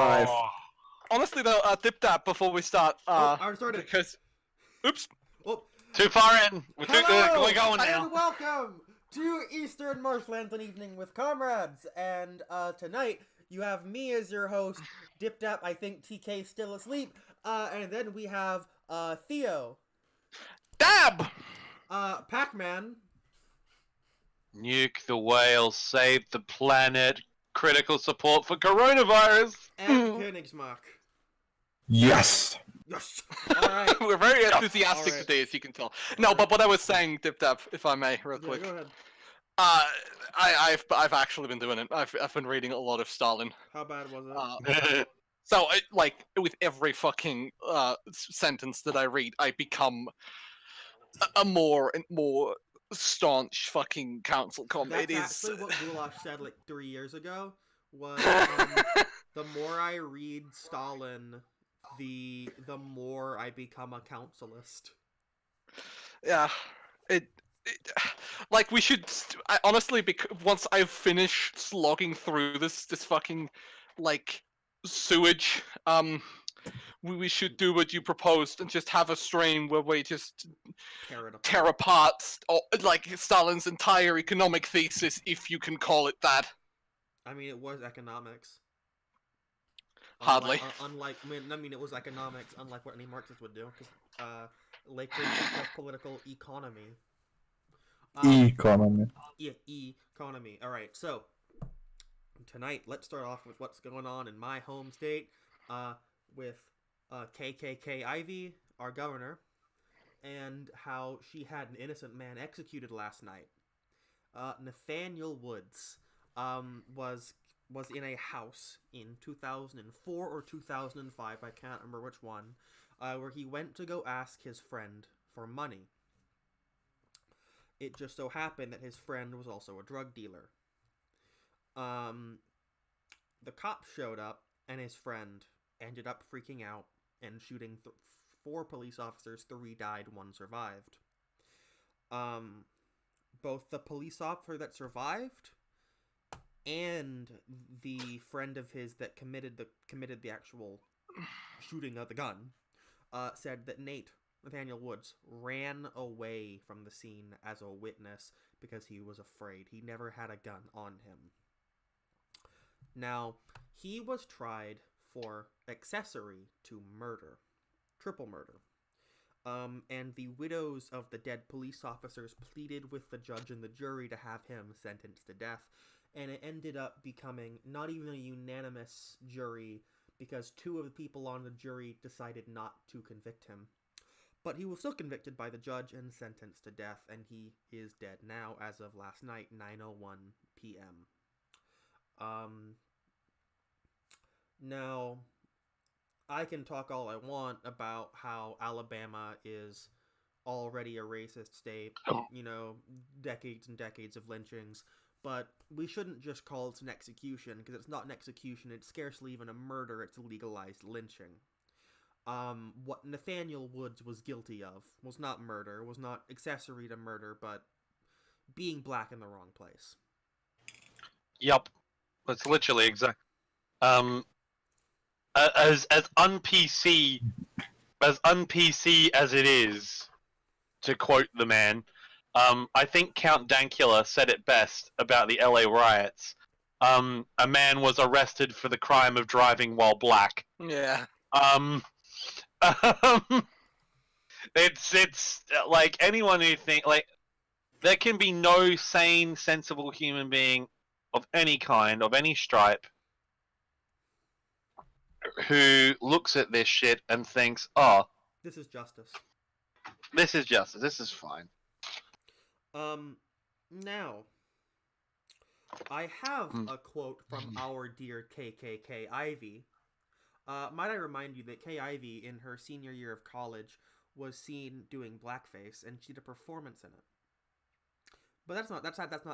live. Honestly, though, dip that before we start. I started. Because, oops. Oh, Too far in. We're going now. And welcome to Eastern Marshlands, an evening with comrades. And tonight you have me as your host, Dip. I think TK's still asleep. And then we have Theo, Dab. Pac-Man, Nuke the whale, save the planet, critical support for coronavirus. and Königsmark. Yes. Yes. All right. We're very enthusiastic All right. today, as you can tell. No, but what I was saying, Dip Dab, if I may, real quick. Go ahead. I've actually been doing it. I've been reading a lot of Stalin. How bad was it? So, with every fucking sentence that I read, I become a more and more staunch fucking council That's It is actually what Goulash said like 3 years ago. Was the more I read Stalin, the more I become a councilist. Yeah, like we should. I honestly, once I've finished slogging through this fucking like sewage, we should do what you proposed and just have a stream where we just tear apart like Stalin's entire economic thesis, if you can call it that. I mean, it was economics. Hardly. It was economics, unlike what any Marxist would do, because Lakewood has political economy. Economy. Economy. All right, so tonight, let's start off with what's going on in my home state, with KKK Ivy, our governor, and how she had an innocent man executed last night. Nathaniel Woods was in a house in 2004 or 2005, I can't remember which one, where he went to go ask his friend for money. It just so happened that his friend was also a drug dealer. The cops showed up, and his friend ended up freaking out and shooting 4 police officers. 3 died, 1 survived. Both the police officer that survived and the friend of his that committed the actual shooting of the gun said that Nathaniel Woods ran away from the scene as a witness because he was afraid. He never had a gun on him. Now, he was tried for accessory to murder, triple murder. And the widows of the dead police officers pleaded with the judge and the jury to have him sentenced to death. And it ended up becoming not even a unanimous jury because 2 of the people on the jury decided not to convict him. But he was still convicted by the judge and sentenced to death, and he is dead now as of last night, 9:01 p.m. Now, I can talk all I want about how Alabama is already a racist state, decades and decades of lynchings, but we shouldn't just call it an execution, because it's not an execution, it's scarcely even a murder, it's legalized lynching. What Nathaniel Woods was guilty of was not murder, was not accessory to murder, but being black in the wrong place. Yup. That's literally exact. As un-PC as it is, to quote the man, I think Count Dankula said it best about the LA riots. A man was arrested for the crime of driving while black. Yeah. It's like anyone who think like there can be no sane, sensible human being of any kind, of any stripe, who looks at this shit and thinks, "Oh, this is justice. This is justice. This is fine." Now, I have a quote from our dear KKK Ivy. Might I remind you that Kay Ivy, in her senior year of college, was seen doing blackface, and she did a performance in it. But that's not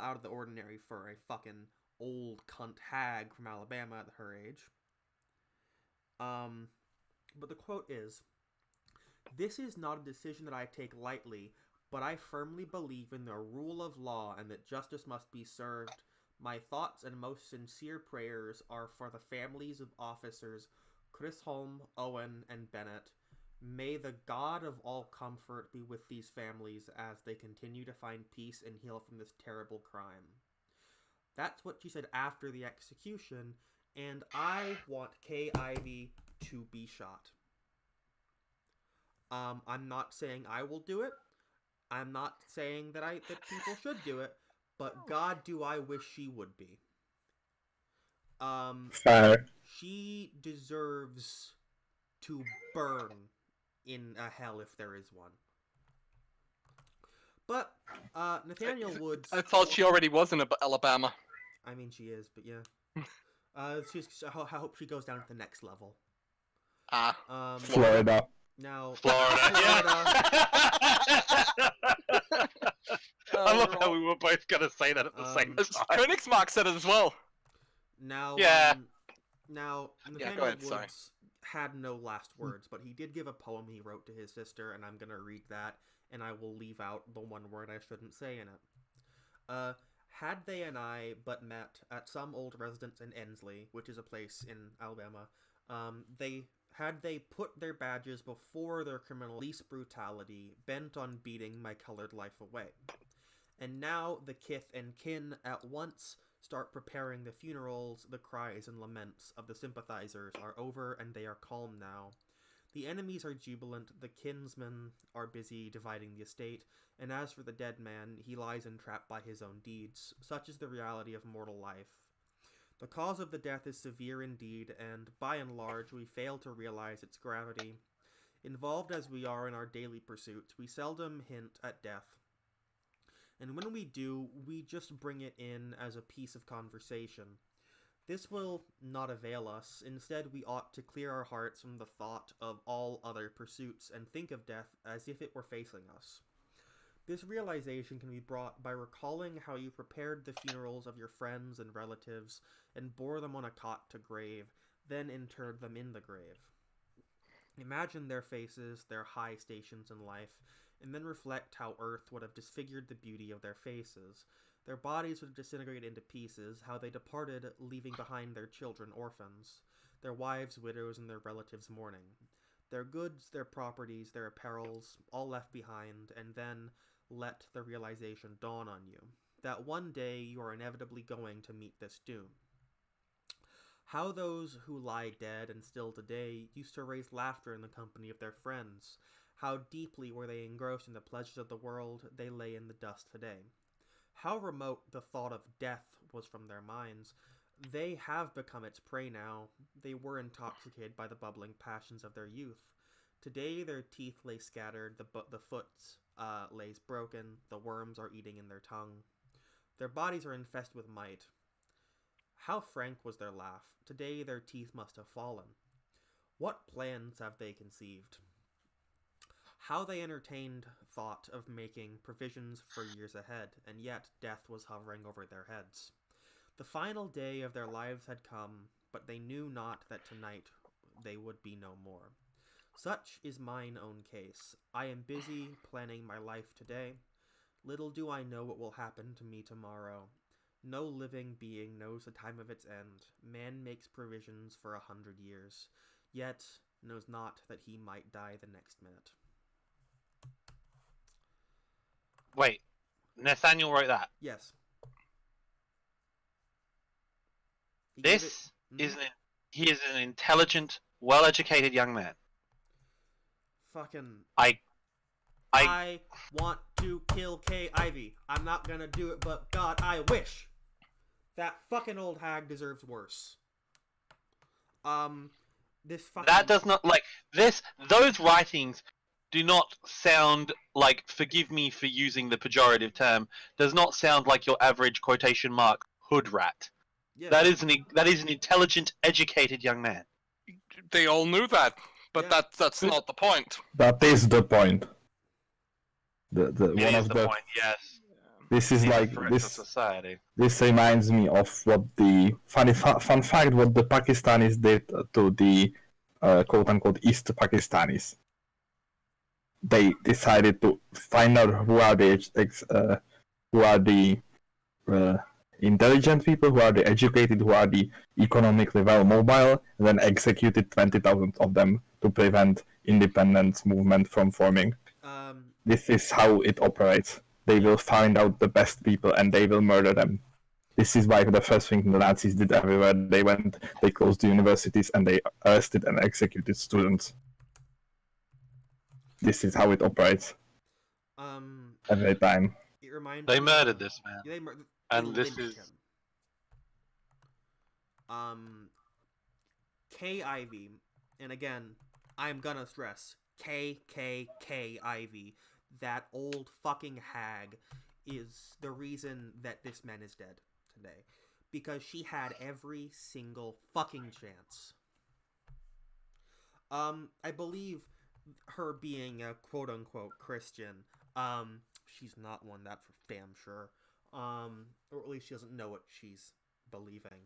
out of the ordinary for a fucking old cunt hag from Alabama at her age. But the quote is, "This is not a decision that I take lightly, but I firmly believe in the rule of law and that justice must be served, My thoughts and most sincere prayers are for the families of officers Chisholm, Owen, and Bennett. May the God of all comfort be with these families as they continue to find peace and heal from this terrible crime. That's what she said after the execution, and I want Kay Ivey to be shot. I'm not saying I will do it. I'm not saying that people should do it, but God, do I wish she would be. Fair. She deserves to burn in a hell if there is one. But Nathaniel Woods. I thought she already was in Alabama. I mean, she is, but yeah. I hope she goes down to the next level. Florida. Now, Florida. I love how we were both gonna say that at the same time. Königsmark said it as well. Now, Yeah. Now, Nathaniel go ahead, Woods sorry. had no last words, but he did give a poem he wrote to his sister, and I'm gonna read that, and I will leave out the one word I shouldn't say in it. Had they and I but met at some old residence in Ensley, which is a place in Alabama, had they put their badges before their criminal police brutality, bent on beating my colored life away. And now the kith and kin at once start preparing the funerals, the cries and laments of the sympathizers are over and they are calm now. The enemies are jubilant, the kinsmen are busy dividing the estate, and as for the dead man, he lies entrapped by his own deeds. Such is the reality of mortal life. The cause of the death is severe indeed, and by and large we fail to realize its gravity. Involved as we are in our daily pursuits, we seldom hint at death. And when we do, we just bring it in as a piece of conversation. This will not avail us. Instead, we ought to clear our hearts from the thought of all other pursuits and think of death as if it were facing us. This realization can be brought by recalling how you prepared the funerals of your friends and relatives and bore them on a cot to grave, then interred them in the grave. Imagine their faces, their high stations in life, and then reflect how earth would have disfigured the beauty of their faces. Their bodies would have disintegrated into pieces, how they departed, leaving behind their children orphans, their wives widows, and their relatives mourning. Their goods, their properties, their apparels, all left behind, and then let the realization dawn on you, that one day you are inevitably going to meet this doom. How those who lie dead and still today used to raise laughter in the company of their friends. How deeply were they engrossed in the pleasures of the world they lay in the dust today. How remote the thought of death was from their minds. They have become its prey now. They were intoxicated by the bubbling passions of their youth. Today their teeth lay scattered, the foot lays broken, the worms are eating in their tongue. Their bodies are infested with mite. How frank was their laugh. Today their teeth must have fallen. What plans have they conceived? How they entertained thought of making provisions for years ahead, and yet death was hovering over their heads. The final day of their lives had come, but they knew not that tonight they would be no more. Such is mine own case. I am busy planning my life today. Little do I know what will happen to me tomorrow. No living being knows the time of its end. Man makes provisions for 100 years, yet knows not that he might die the next minute. Wait, Nathaniel wrote that. Yes. He is an intelligent, well-educated young man. Fucking. I want to kill Kay Ivey. I'm not gonna do it, but God, I wish. That fucking old hag deserves worse. This fucking... That does not, like, those writings do not sound like, forgive me for using the pejorative term, does not sound like your average quotation mark hood rat. Yeah. That is an intelligent, educated young man. They all knew that, but Yeah. that's not the point. That is the point. The It one is of the the point, yes. this is It like threat this. to society. This reminds me of what the fun fact what the Pakistanis did to the quote unquote East Pakistanis. They decided to find out who are the intelligent people, who are the educated, who are the economically well mobile, and then executed 20,000 of them to prevent independence movement from forming. This is how it operates. They will find out the best people and they will murder them. This is why the first thing the Nazis did everywhere they went, they closed the universities and they arrested and executed students. This is how it operates. Every time. It reminds They me murdered of- this man. Yeah, And they this lynched is- him. KIV, and again, I'm gonna stress KKKIV, that old fucking hag, is the reason that this man is dead today. Because she had every single fucking chance. I believe her being a quote-unquote Christian, she's not one, that's for damn sure. Or at least she doesn't know what she's believing.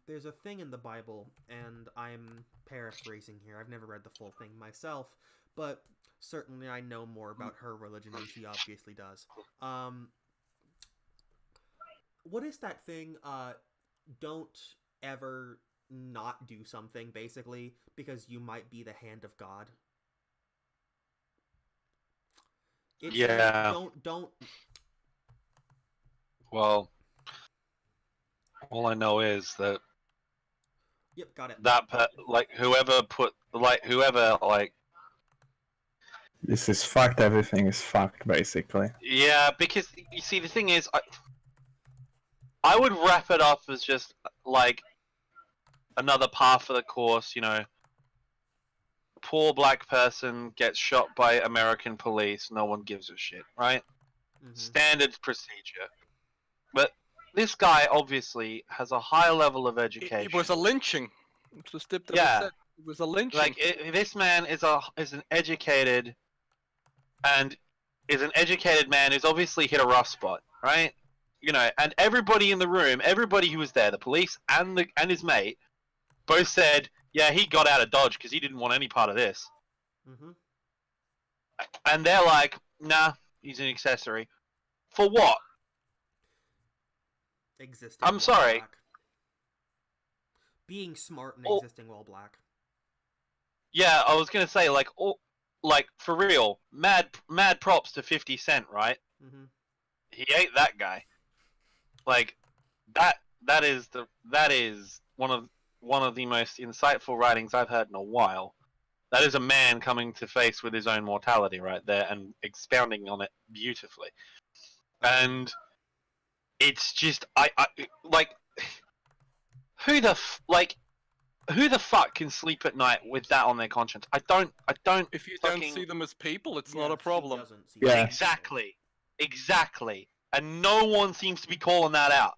There's a thing in the Bible, and I'm paraphrasing here, I've never read the full thing myself, but certainly I know more about her religion than she obviously does. What is that thing, don't ever not do something, basically, because you might be the hand of God? It's Yeah. Don't... Well, all I know is that Yep, got it. whoever This is fucked, everything is fucked, basically. yeah, because you see the thing is, I would wrap it up as just like another par for the course, you know. Poor black person gets shot by American police, no one gives a shit, right? Mhm. Standard procedure. But this guy obviously has a high level of education. It was a lynching. It's just Dip that Yeah. said. It was a lynching. Like this man is an educated man who's obviously hit a rough spot, right? You know, and everybody in the room, everybody who was there, the police and his mate, both said, yeah, he got out of Dodge because he didn't want any part of this. Mhm. And they're like, nah, he's an accessory. For what? Existing I'm while sorry. black. Being smart and Oh. existing while black. Yeah, I was gonna say, like for real, mad props to 50 Cent, right? Mhm. He ain't that guy. Like that is one of the most insightful writings I've heard in a while. That is a man coming to face with his own mortality right there and expounding on it beautifully. And it's just I like who the fuck can sleep at night with that on their conscience? I don't If you fucking... don't see them as people, it's Yeah, not a she problem. doesn't see Yeah. them. Exactly. And no one seems to be calling that out.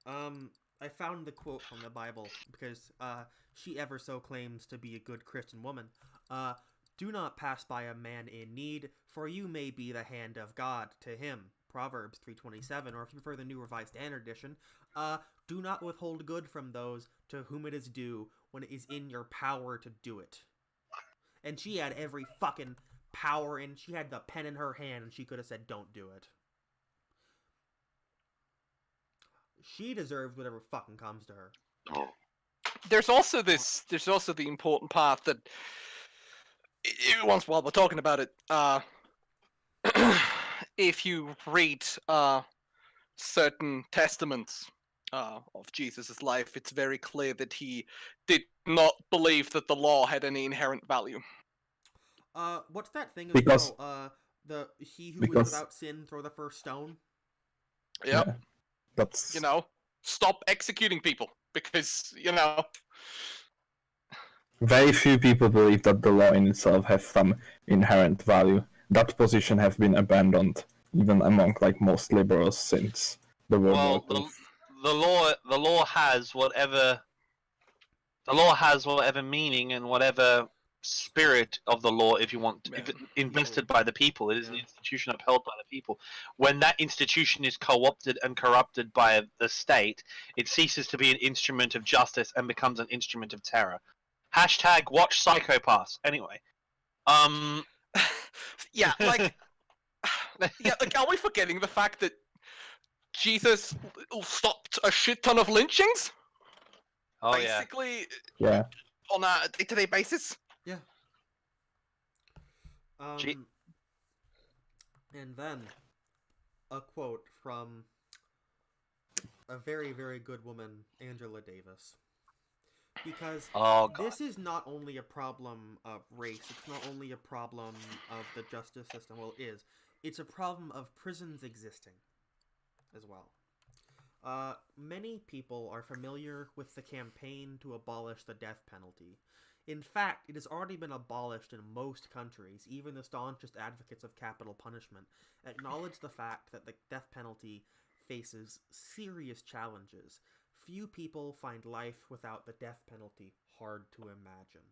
I found the quote from the Bible because she ever so claims to be a good Christian woman. Do not pass by a man in need, for you may be the hand of God to him. Proverbs 3:27, or if you prefer the New Revised Standard Edition, do not withhold good from those to whom it is due when it is in your power to do it. And she had every fucking power, and she had the pen in her hand, and she could have said, don't do it. She deserves whatever fucking comes to her. There's also the important part that once while we're talking about it, if you read certain testaments of Jesus' life, it's very clear that he did not believe that the law had any inherent value. What's that thing as Because- well? He who because- was without sin, throw the first stone. Yep. Yeah. That's You know, stop executing people because, you know, very few people believe that the law in itself has some inherent value. That position has been abandoned even among like most liberals since the World Well, War II. the law has whatever meaning and whatever spirit of the law, if you want, if it, invested by the people. It is an Yeah. institution upheld by the people. When that institution is co-opted and corrupted by the state, it ceases to be an instrument of justice and becomes an instrument of terror. # watch Psychopaths. Anyway, yeah, like, yeah, like, are we forgetting the fact that Jesus stopped a shit ton of lynchings. Oh yeah. Basically, Yeah. on a day-to-day basis. Yeah. Gee. And then a quote from a very, very good woman, Angela Davis. Because Oh god. this is not only a problem of race, it's not only a problem of the justice system, well, it is. It's a problem of prisons existing as well. Many people are familiar with the campaign to abolish the death penalty. In fact, it has already been abolished in most countries. Even the staunchest advocates of capital punishment acknowledge the fact that the death penalty faces serious challenges. Few people find life without the death penalty hard to imagine.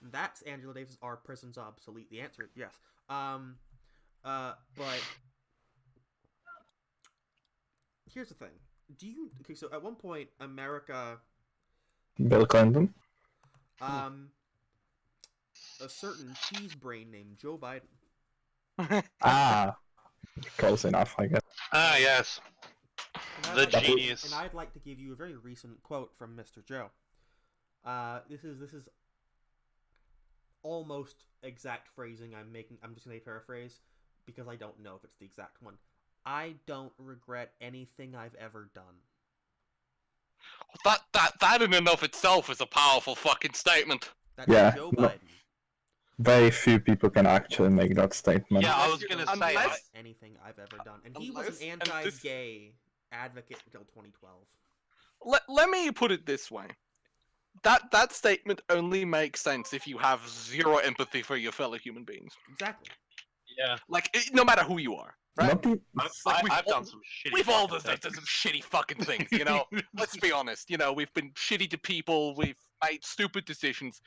That's Angela Davis. Are prisons obsolete? The answer is yes. But here's the thing. So at one point, America, Bill Clinton. a certain cheese brain named Joe Biden. Close enough, I guess. Ah yes. The genius. And I'd like to give you a very recent quote from Mr. Joe. This is almost exact phrasing I'm making. I'm just going to paraphrase because I don't know if it's the exact one. I don't regret anything I've ever done. That in and of itself is a powerful fucking statement. That's Yeah, Joe no. Biden. Very few people can actually make that statement. Yeah, I was gonna say Unless- anything I've ever done, and he was an Unless- anti-gay advocate until 2012. Let me put it this way. That statement only makes sense if you have zero empathy for your fellow human beings. Exactly. yeah. Like, no matter who you are, right? Not the- I've done some shitty. We've all fucking done some shitty fucking things, you know? Let's be honest, you know, we've been shitty to people, we've made stupid decisions.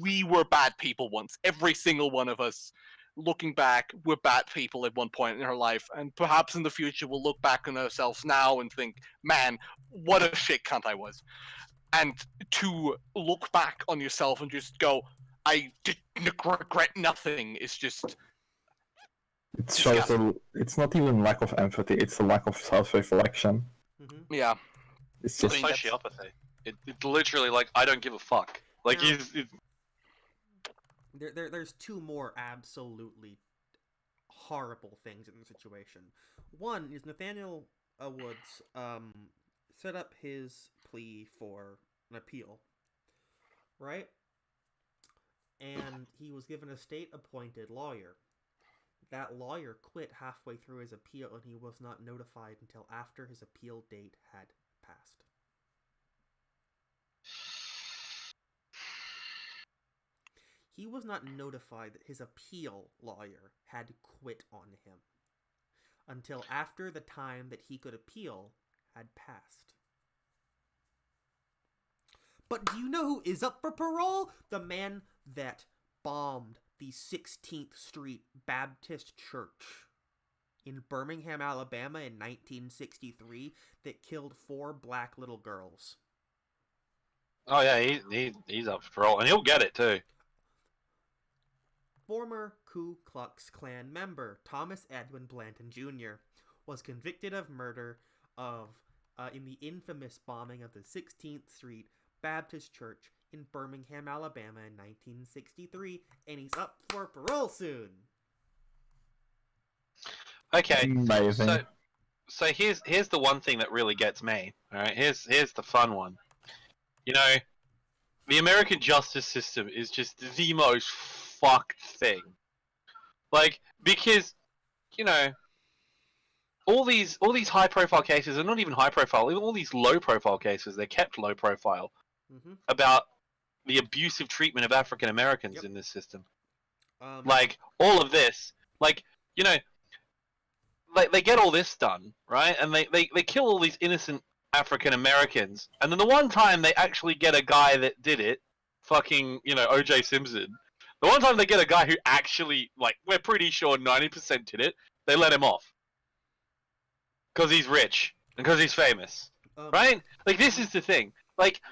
We were bad people once. Every single one of us, looking back, we're bad people at one point in our life, and perhaps in the future we'll look back on ourselves now and think, man, what a shit cunt I was. And to look back on yourself and just go, I did regret nothing, is just... It shows it's not even lack of empathy, it's a lack of self-reflection. Mm-hmm. Yeah. It's It's just sociopathy. It's literally like I don't give a fuck. Like Yeah. he's There's two more absolutely horrible things in the situation. One is Nathaniel Woods set up his plea for an appeal, right? And he was given a state-appointed lawyer. That lawyer quit halfway through his appeal, and he was not notified until after his appeal date had passed. He was not notified that his appeal lawyer had quit on him until after the time that he could appeal had passed. But do you know who is up for parole? The man that bombed the 16th Street Baptist Church in Birmingham, Alabama in 1963 that killed 4 black little girls. oh yeah, he's up for all, and he'll get it too. Former Ku Klux Klan member Thomas Edwin Blanton Jr. was convicted of murder in the infamous bombing of the 16th Street Baptist Church in Birmingham, Alabama in 1963, and he's up for parole soon. Okay, amazing. so here's the one thing that really gets me. All right, here's the fun one. You know, the American justice system is just the most fucked thing. Like, because, you know, all these high profile cases are not even high profile. Even all these low profile cases, they're kept low profile Mm-hmm. about the abusive treatment of African Americans Yep. in this system. Like, all of this, like, you know, they get all this done, right? And they kill all these innocent African Americans, and then the one time they actually get a guy that did it, fucking, you know, O.J. Simpson, the one time they get a guy who actually, like, we're pretty sure 90% did it, they let him off. Because he's rich, and because he's famous, right? Like, this is the thing. Like,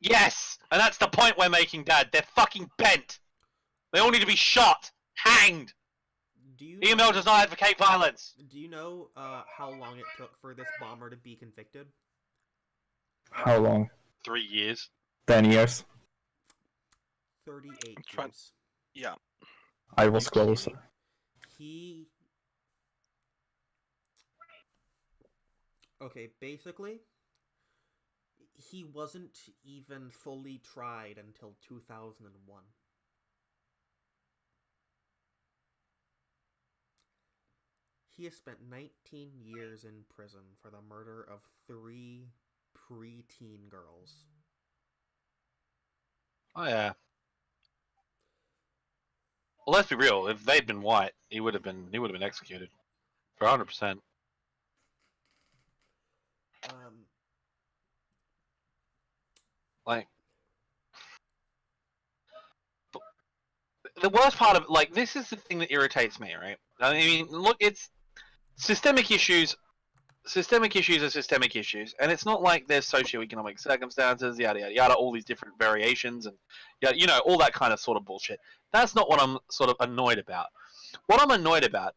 yes! And that's the point we're making, Dad. They're fucking bent! They all need to be shot! Hanged! EML does not advocate violence. Do you know how long it took for this bomber to be convicted? How long? 3 years. 10 years. 38 Try- years. Yeah. I was closer. Okay, basically, he wasn't even fully tried until 2001. He has spent 19 years in prison for the murder of 3 preteen girls. Oh yeah. Well, let's be real. If they'd been white, he would have been executed for 100%. Like, the worst part of this is the thing that irritates me, right? I mean, look, it's systemic issues. Systemic issues are systemic issues, and it's not like there's socioeconomic circumstances, yada yada yada, all these different variations, and all that kind of sort of bullshit. That's not what I'm sort of annoyed about. What I'm annoyed about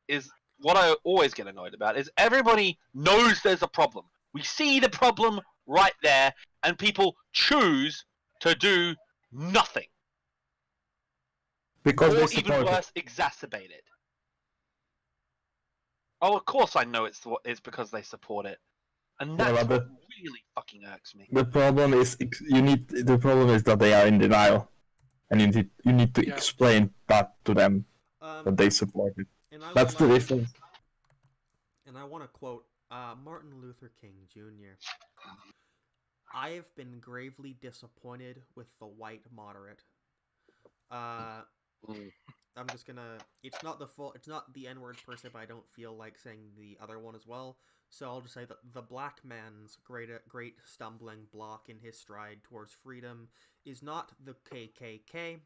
is what I always get annoyed about is everybody knows there's a problem. We see the problem right there, and people choose to do nothing. Because or they even support worse, exacerbate it. Oh, of course I know it's because they support it, and that's what really fucking irks me. The problem is that they are in denial, and you need to explain that to them that they support it. That's the difference. And I want to quote Martin Luther King Jr. I have been gravely disappointed with the white moderate. I'm just gonna. It's not the N-word per se, but I don't feel like saying the other one as well. So I'll just say that the black man's great stumbling block in his stride towards freedom is not the KKK,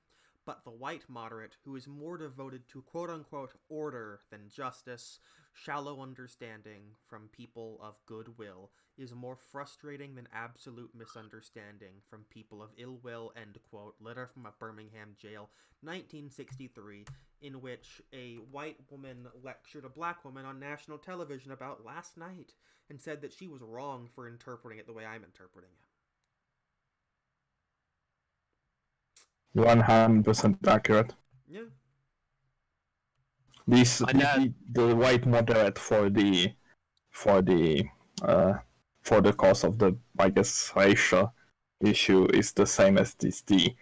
but the white moderate who is more devoted to quote-unquote order than justice. Shallow understanding from people of goodwill is more frustrating than absolute misunderstanding from people of ill will, end quote. Letter from a Birmingham jail, 1963, in which a white woman lectured a black woman on national television about last night and said that she was wrong for interpreting it the way I'm interpreting it. 100% accurate. Yeah. The white moderate for the cause of the, I guess, racial issue is the same as the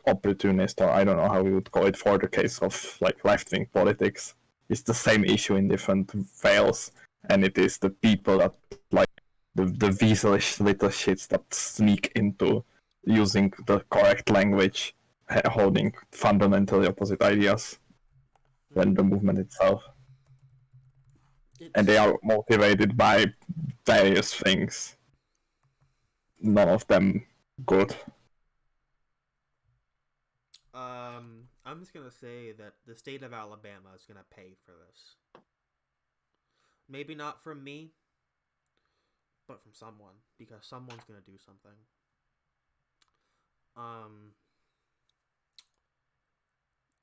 opportunist, or I don't know how we would call it, for the case of left-wing politics. It's the same issue in different veils, and it is the people that the weaselish little shits that sneak into using the correct language, holding fundamentally opposite ideas than the movement itself. And they are motivated by various things. None of them good. I'm just gonna say that the state of Alabama is gonna pay for this. Maybe not from me, but from someone, because someone's gonna do something.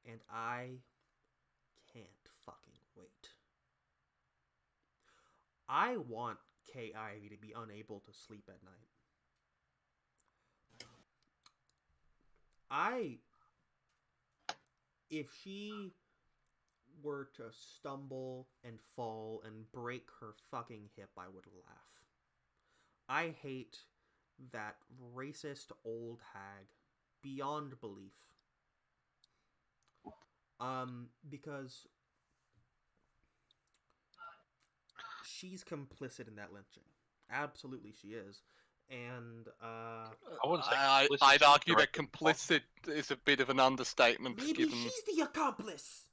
And I can't fucking wait. I want Kay Ivey to be unable to sleep at night. If she were to stumble and fall and break her fucking hip, I would laugh. I hate that racist old hag beyond belief. Because she's complicit in that lynching. Absolutely, she is. And I'd argue that complicit is a bit of an understatement. Maybe she's the accomplice.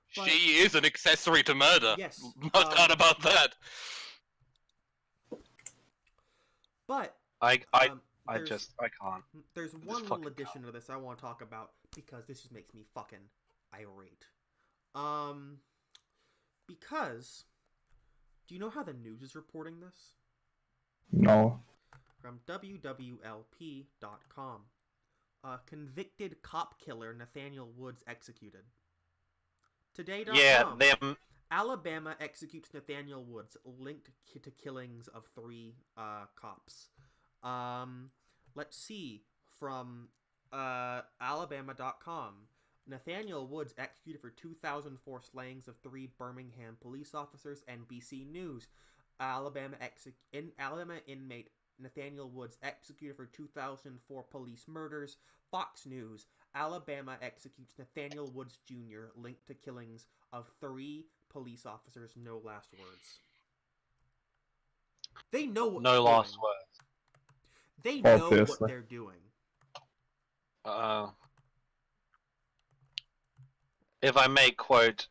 She is an accessory to murder. Yes, no doubt about that. But I can't. There's one little addition to this I want to talk about because this just makes me fucking irate. Because do you know how the news is reporting this? No. From WWLP.com. convicted cop killer Nathaniel Woods executed. Today.com. Yeah, them. Alabama executes Nathaniel Woods, linked to killings of 3 cops. Let's see. From Alabama.com. Nathaniel Woods executed for 2004 slayings of 3 Birmingham police officers. NBC News. Alabama inmate Nathaniel Woods executed for 2004 police murders. Fox News. Alabama executes Nathaniel Woods Jr. linked to killings of 3 police officers. No last words. They know what they're last doing. words. They know Obviously. what they're doing. If I may quote,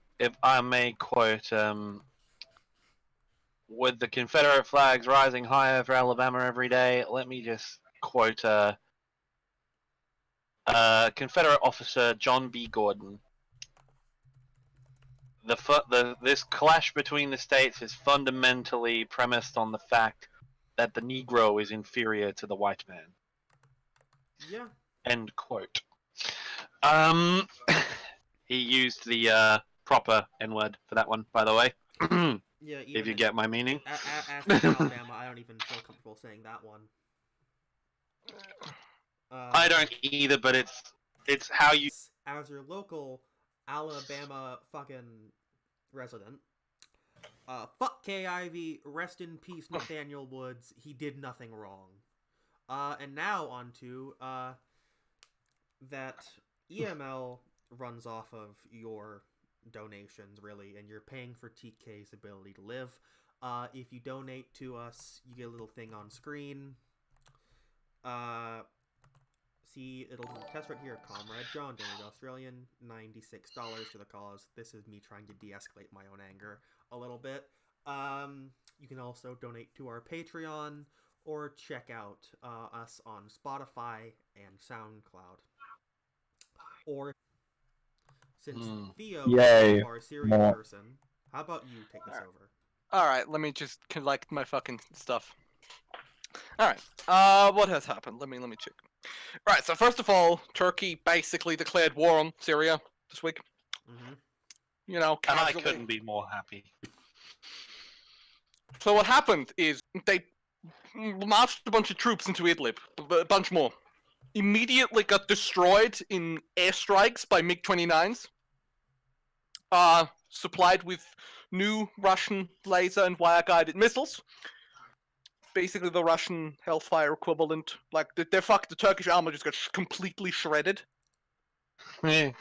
with the Confederate flags rising high over Alabama every day, let me just quote Confederate officer John B. Gordon. This clash between the states is fundamentally premised on the fact that the Negro is inferior to the white man. Yeah. End quote. He used the proper N-word for that one, by the way. Yeah. If you get my meaning. As for Alabama, I don't even feel comfortable saying that one. I don't either, but it's how you. As your local Alabama fucking resident, fuck Kay Ivey, rest in peace Nathaniel Woods, he did nothing wrong. And now on to, that EML runs off of your donations, really, and you're paying for TK's ability to live. If you donate to us, you get a little thing on screen. See, it'll test right here. Comrade John donated Australian $96 to the cause. This is me trying to de-escalate my own anger a little bit. You can also donate to our Patreon or check out us on Spotify and SoundCloud. Or since Theo Yay. is our Syria person, how about you take this over? Alright, let me just collect my fucking stuff. Alright, what has happened? Let me check. Right, so first of all, Turkey basically declared war on Syria this week. Mm-hmm. You know, And I casually. couldn't be more happy. So what happened is they marched a bunch of troops into Idlib, a bunch more. Immediately got destroyed in airstrikes by MiG-29s. Supplied with new Russian laser and wire-guided missiles. Basically the Russian Hellfire equivalent. Like, the Turkish armor just got completely shredded. They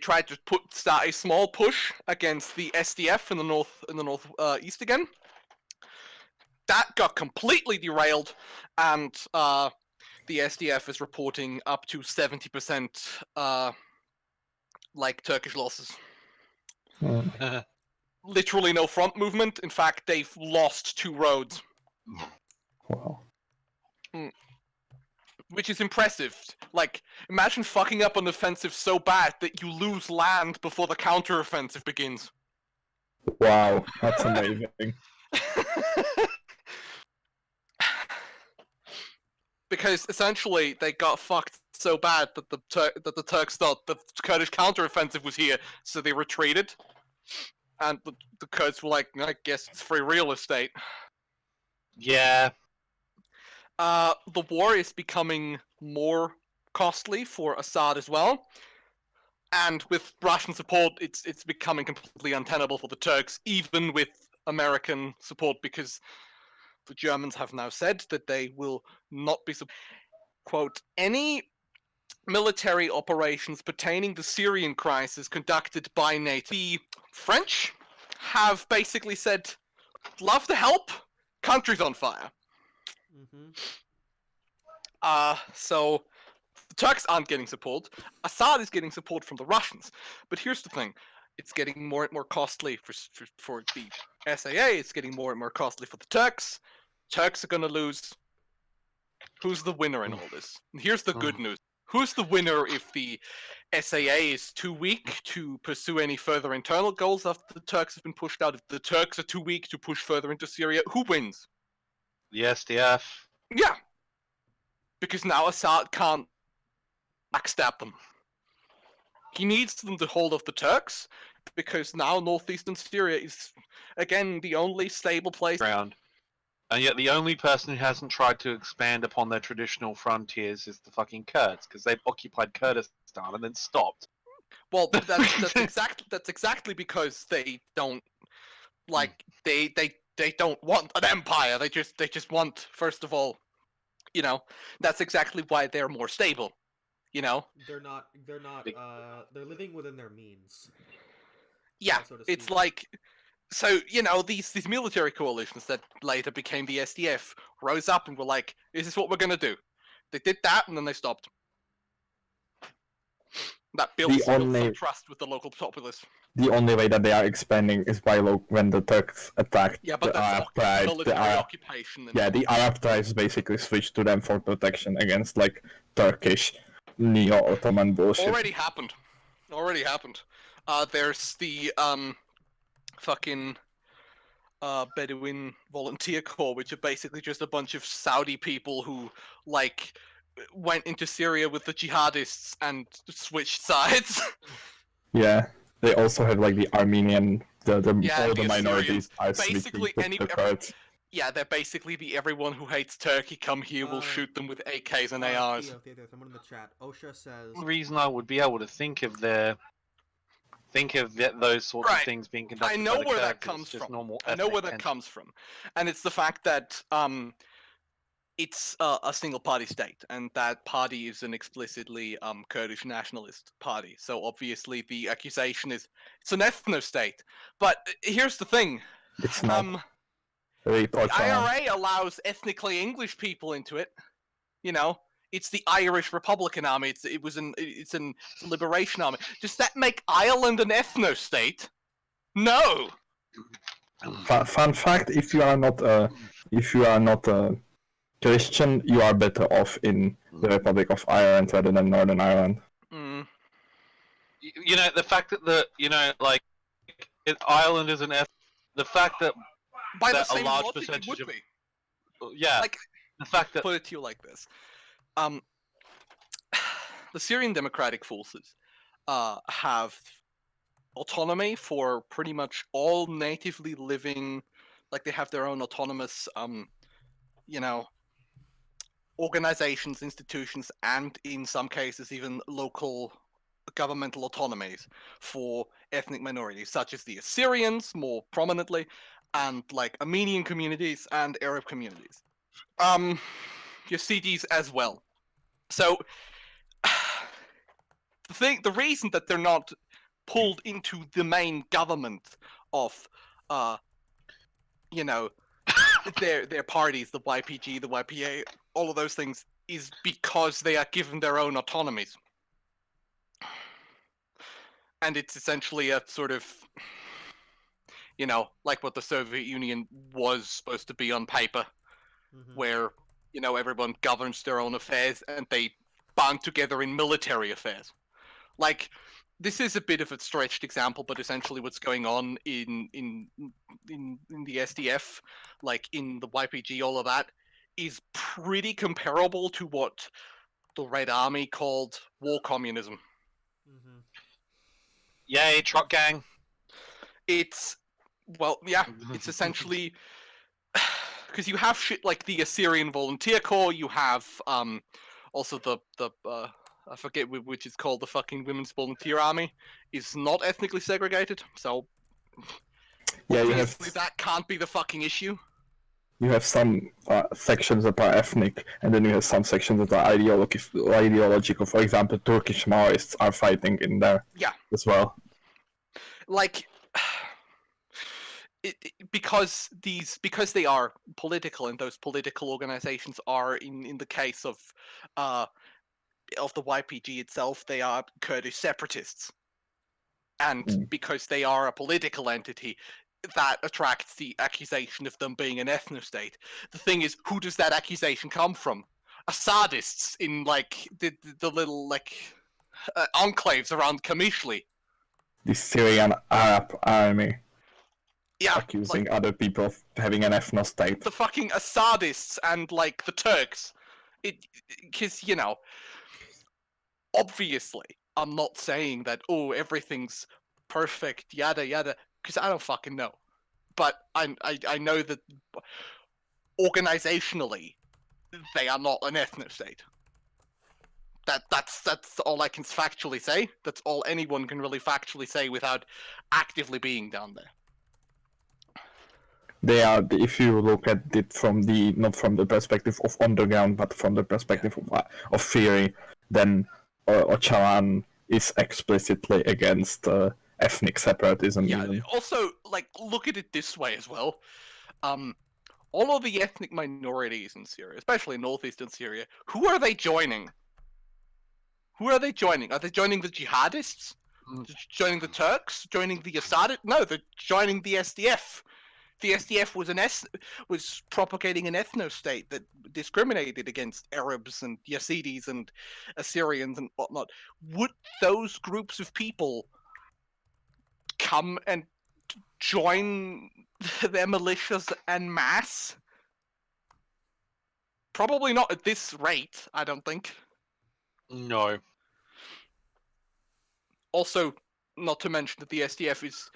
tried to start a small push against the SDF in the northeast again. That got completely derailed, and the SDF is reporting up to 70% Turkish losses. Literally no front movement. In fact, they've lost 2 roads. Wow. Which is impressive. Like, imagine fucking up an offensive so bad that you lose land before the counter-offensive begins. Wow, that's amazing. Because essentially they got fucked so bad that the Turks thought the Kurdish counter-offensive was here, so they retreated. And the Kurds were like, I guess it's free real estate. Yeah. The war is becoming more costly for Assad as well. And with Russian support, it's becoming completely untenable for the Turks, even with American support, because the Germans have now said that they will not be quote, any military operations pertaining to the Syrian crisis conducted by NATO. The French have basically said, love to help, country's on fire. Mm-hmm. So the Turks aren't getting support. Assad is getting support from the Russians. But here's the thing. It's getting more and more costly for the SAA. It's getting more and more costly for the Turks. Turks are going to lose. Who's the winner in all this? And here's the good news. Who's the winner if the SAA is too weak to pursue any further internal goals after the Turks have been pushed out? If the Turks are too weak to push further into Syria, who wins? The SDF. Yeah. because now Assad can't backstab them. He needs them to hold off the Turks, because now northeastern Syria is, again, the only stable place. Ground. And yet the only person who hasn't tried to expand upon their traditional frontiers is the fucking Kurds, because they've occupied Kurdistan and then stopped. Well, that's exactly because they don't they don't want an empire. They just want, first of all, that's exactly why they're more stable. They're not they're living within their means. Yeah, so to it's speak. like, so these military coalitions that later became the SDF rose up and were like, this is what we're gonna do. They did that and then they stopped. That builds some trust with the local populace. The only way that they are expanding is by when the Turks attacked but the Arab tribes. Military occupation. The Arab tribes basically switched to them for protection against like Turkish neo-Ottoman bullshit. Already happened. There's the fucking Bedouin Volunteer Corps, which are basically just a bunch of Saudi people who like went into Syria with the jihadists and switched sides. Yeah, they also have like the Armenian, all the minorities are basically the Kurds. Yeah, they're basically everyone who hates Turkey come here, we'll shoot them with AKs and ARs. Someone in the chat. OSHA says... The reason I would be able to think of those sorts of things being conducted I know by the where Kurds that comes just from. normal I know where that ethnic comes from. And it's the fact that it's a single-party state, and that party is an explicitly Kurdish nationalist party. So obviously the accusation is it's an ethno-state. But here's the thing. It's not. The IRA allows ethnically English people into it. It's the Irish Republican Army. It's a liberation army. Does that make Ireland an ethno-state? No. Fun fact: if you are not a Christian, you are better off in the Republic of Ireland rather than Northern Ireland. Mm. The fact that Ireland is an the fact that by that the same a large logic, percentage it would of be. Yeah, the fact that put it to you like this. The Syrian Democratic Forces have autonomy for pretty much all natively living, like they have their own autonomous, organizations, institutions, and in some cases even local governmental autonomies for ethnic minorities, such as the Assyrians, more prominently, and like Armenian communities and Arab communities. Yazidis as well. So the reason that they're not pulled into the main government of their parties, the YPG, the YPA, all of those things, is because they are given their own autonomies. And it's essentially a sort of, like what the Soviet Union was supposed to be on paper, where, everyone governs their own affairs and they band together in military affairs. Like, this is a bit of a stretched example, but essentially what's going on in the SDF, like in the YPG, all of that, is pretty comparable to what the Red Army called war communism. Mm-hmm. Yay, truck gang. It's essentially because you have shit like the Assyrian Volunteer Corps, you have also the I forget which is called the fucking Women's Volunteer Army, is not ethnically segregated, so obviously that can't be the fucking issue. You have some sections that are ethnic, and then you have some sections that are ideological. For example, Turkish Maoists are fighting in there as well. Like, because they are political, and those political organizations are, in the case of the YPG itself, they are Kurdish separatists. And because they are a political entity, that attracts the accusation of them being an ethno-state. The thing is, who does that accusation come from? Assadists in, like, the little, like, enclaves around Kamishli. The Syrian Arab army. Yeah, accusing other people of having an ethno-state. The fucking Assadists and, like, the Turks Because, obviously, I'm not saying that, everything's perfect, yada yada, because I don't fucking know. But I know that organizationally, they are not an ethno-state. That's all I can factually say. That's all anyone can really factually say without actively being down there. They are, if you look at it from not from the perspective of underground, but from the perspective of theory, then Öcalan is explicitly against ethnic separatism. Yeah. Even. Also, look at it this way as well. All of the ethnic minorities in Syria, especially in northeastern Syria, who are they joining? Who are they joining? Are they joining the jihadists? Joining the Turks? Joining the Assad? No, they're joining the SDF. The SDF was propagating an ethno-state that discriminated against Arabs and Yazidis and Assyrians and whatnot. Would those groups of people come and join their militias en masse? Probably not at this rate, I don't think. No. Also, not to mention that the SDF is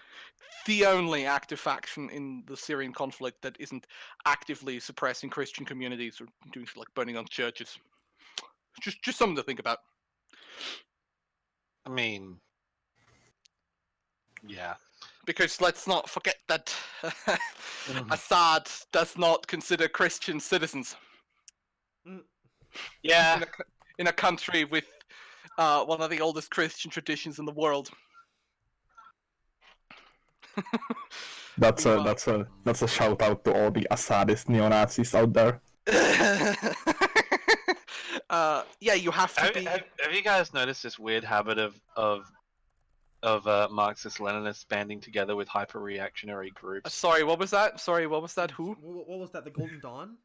the only active faction in the Syrian conflict that isn't actively suppressing Christian communities or doing shit like burning on churches. Just something to think about. I mean, yeah. Because let's not forget that Assad does not consider Christians citizens. Yeah. In a country with one of the oldest Christian traditions in the world. That's a shout out to all the Assadist neo-Nazis out there. Yeah, you have to be. Have you guys noticed this weird habit of Marxist-Leninists banding together with hyper-reactionary groups? Sorry, what was that? Who? What was that? The Golden Dawn?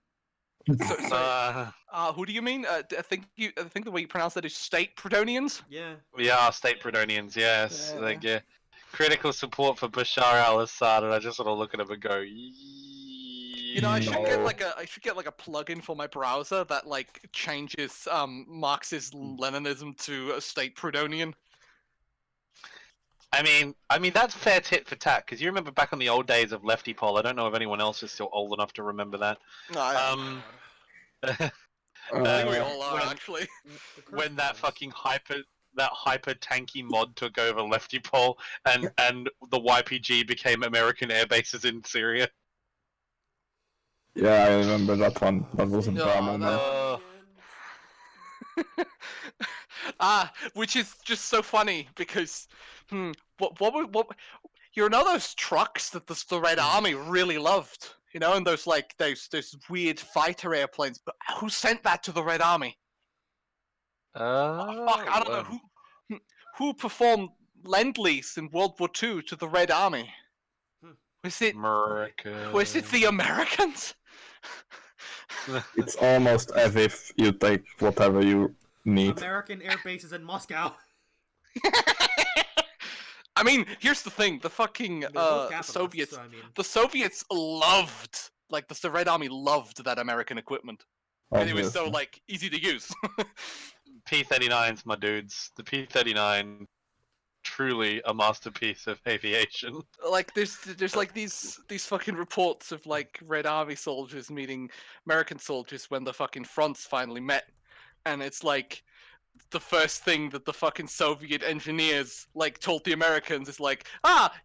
Who do you mean? I think the way you pronounce that is state Predonians. Yeah. We are state Predonians. Yes. Yeah. Critical support for Bashar al-Assad, and I just sort of look at him and go. I should get a plugin for my browser that changes Marxist Leninism to a state Predonian. I mean that's fair tit for tat, because you remember back on the old days of Lefty Poll. I don't know if anyone else is still old enough to remember that. I think we all are, actually. When that fucking hyper tanky mod took over Lefty Poll, and the YPG became American air bases in Syria. Yeah, I remember that one. That was a bad moment. Which is just so funny because, what you know those trucks that the Red Army really loved, and those those weird fighter airplanes. But who sent that to the Red Army? I don't know who performed Lend-Lease in World War II to the Red Army. Was it America? Was it the Americans? It's almost as if you take whatever you need. American air bases in Moscow. I mean, here's the thing: the fucking Soviets, so, I mean... the Soviets loved, the Red Army loved that American equipment, and it was so easy to use. P-39s, my dudes. The P-39, truly a masterpiece of aviation. There's these fucking reports of Red Army soldiers meeting American soldiers when the fucking fronts finally met, and it's the first thing that the fucking Soviet engineers told the Americans is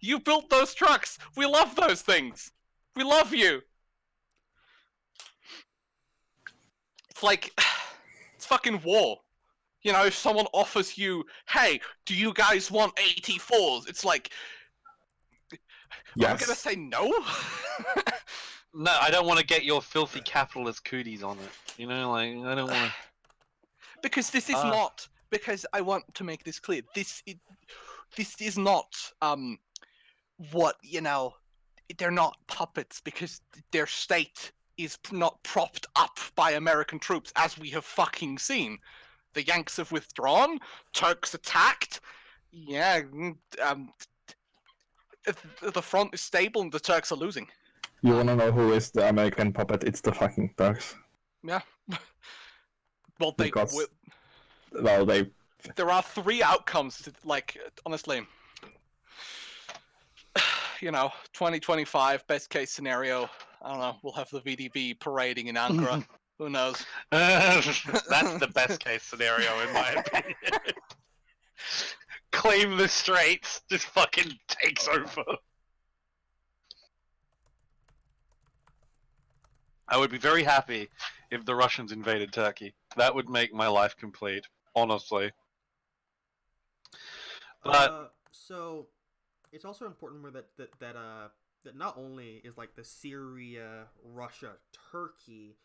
you built those trucks, we love those things, we love you. It's fucking war. If someone offers you, hey, do you guys want 84s? It's yes. I'm gonna say no. No, I don't want to get your filthy capitalist cooties on it. I don't want to. Because this is not. Because I want to make this clear. This is not. What they're not puppets because their state is not propped up by American troops, as we have fucking seen. The Yanks have withdrawn. Turks attacked. Yeah. The front is stable and the Turks are losing. You wanna know who is the American puppet? It's the fucking Turks. Yeah. Well, they because will. well they There are three outcomes. Like, honestly, 2025 best case scenario. I don't know. We'll have the VDB parading in Ankara. Who knows? That's the best case scenario, in my opinion. Claim the Straits, just fucking takes over. I would be very happy if the Russians invaded Turkey. That would make my life complete, honestly. But so it's also important where that not only is like the Syria, Russia, Turkey,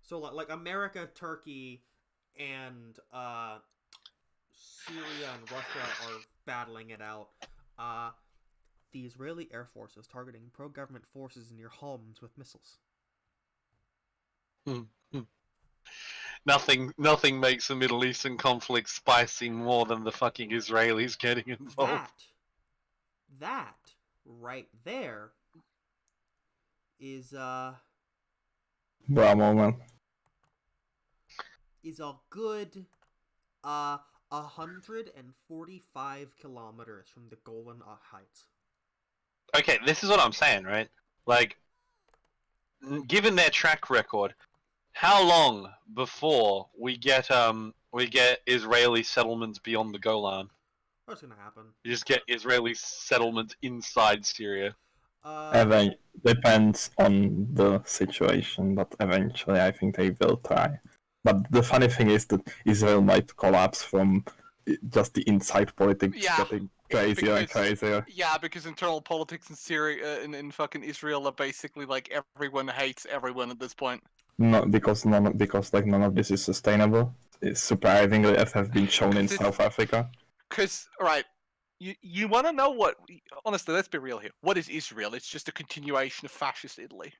so like America, Turkey, and Syria and Russia are battling it out. The Israeli Air Force is targeting pro-government forces near homes with missiles. Nothing makes a Middle Eastern conflict spicy more than the fucking Israelis getting involved. That right there is Bravo, man. is a good 145 kilometers from the Golan Heights. Okay, this is what I'm saying, right? Like, given their track record, how long before we get Israeli settlements beyond the Golan? What's gonna happen? You just get Israeli settlements inside Syria. Depends on the situation, but eventually I think they will try. But the funny thing is that Israel might collapse from just the inside politics getting crazier and crazier. Yeah, because internal politics in Syria, in fucking Israel, are basically like everyone hates everyone at this point. No, because none of this is sustainable. It's surprisingly, as has been shown in South Africa. Because, right, you want to know what? Honestly, let's be real here. What is Israel? It's just a continuation of fascist Italy.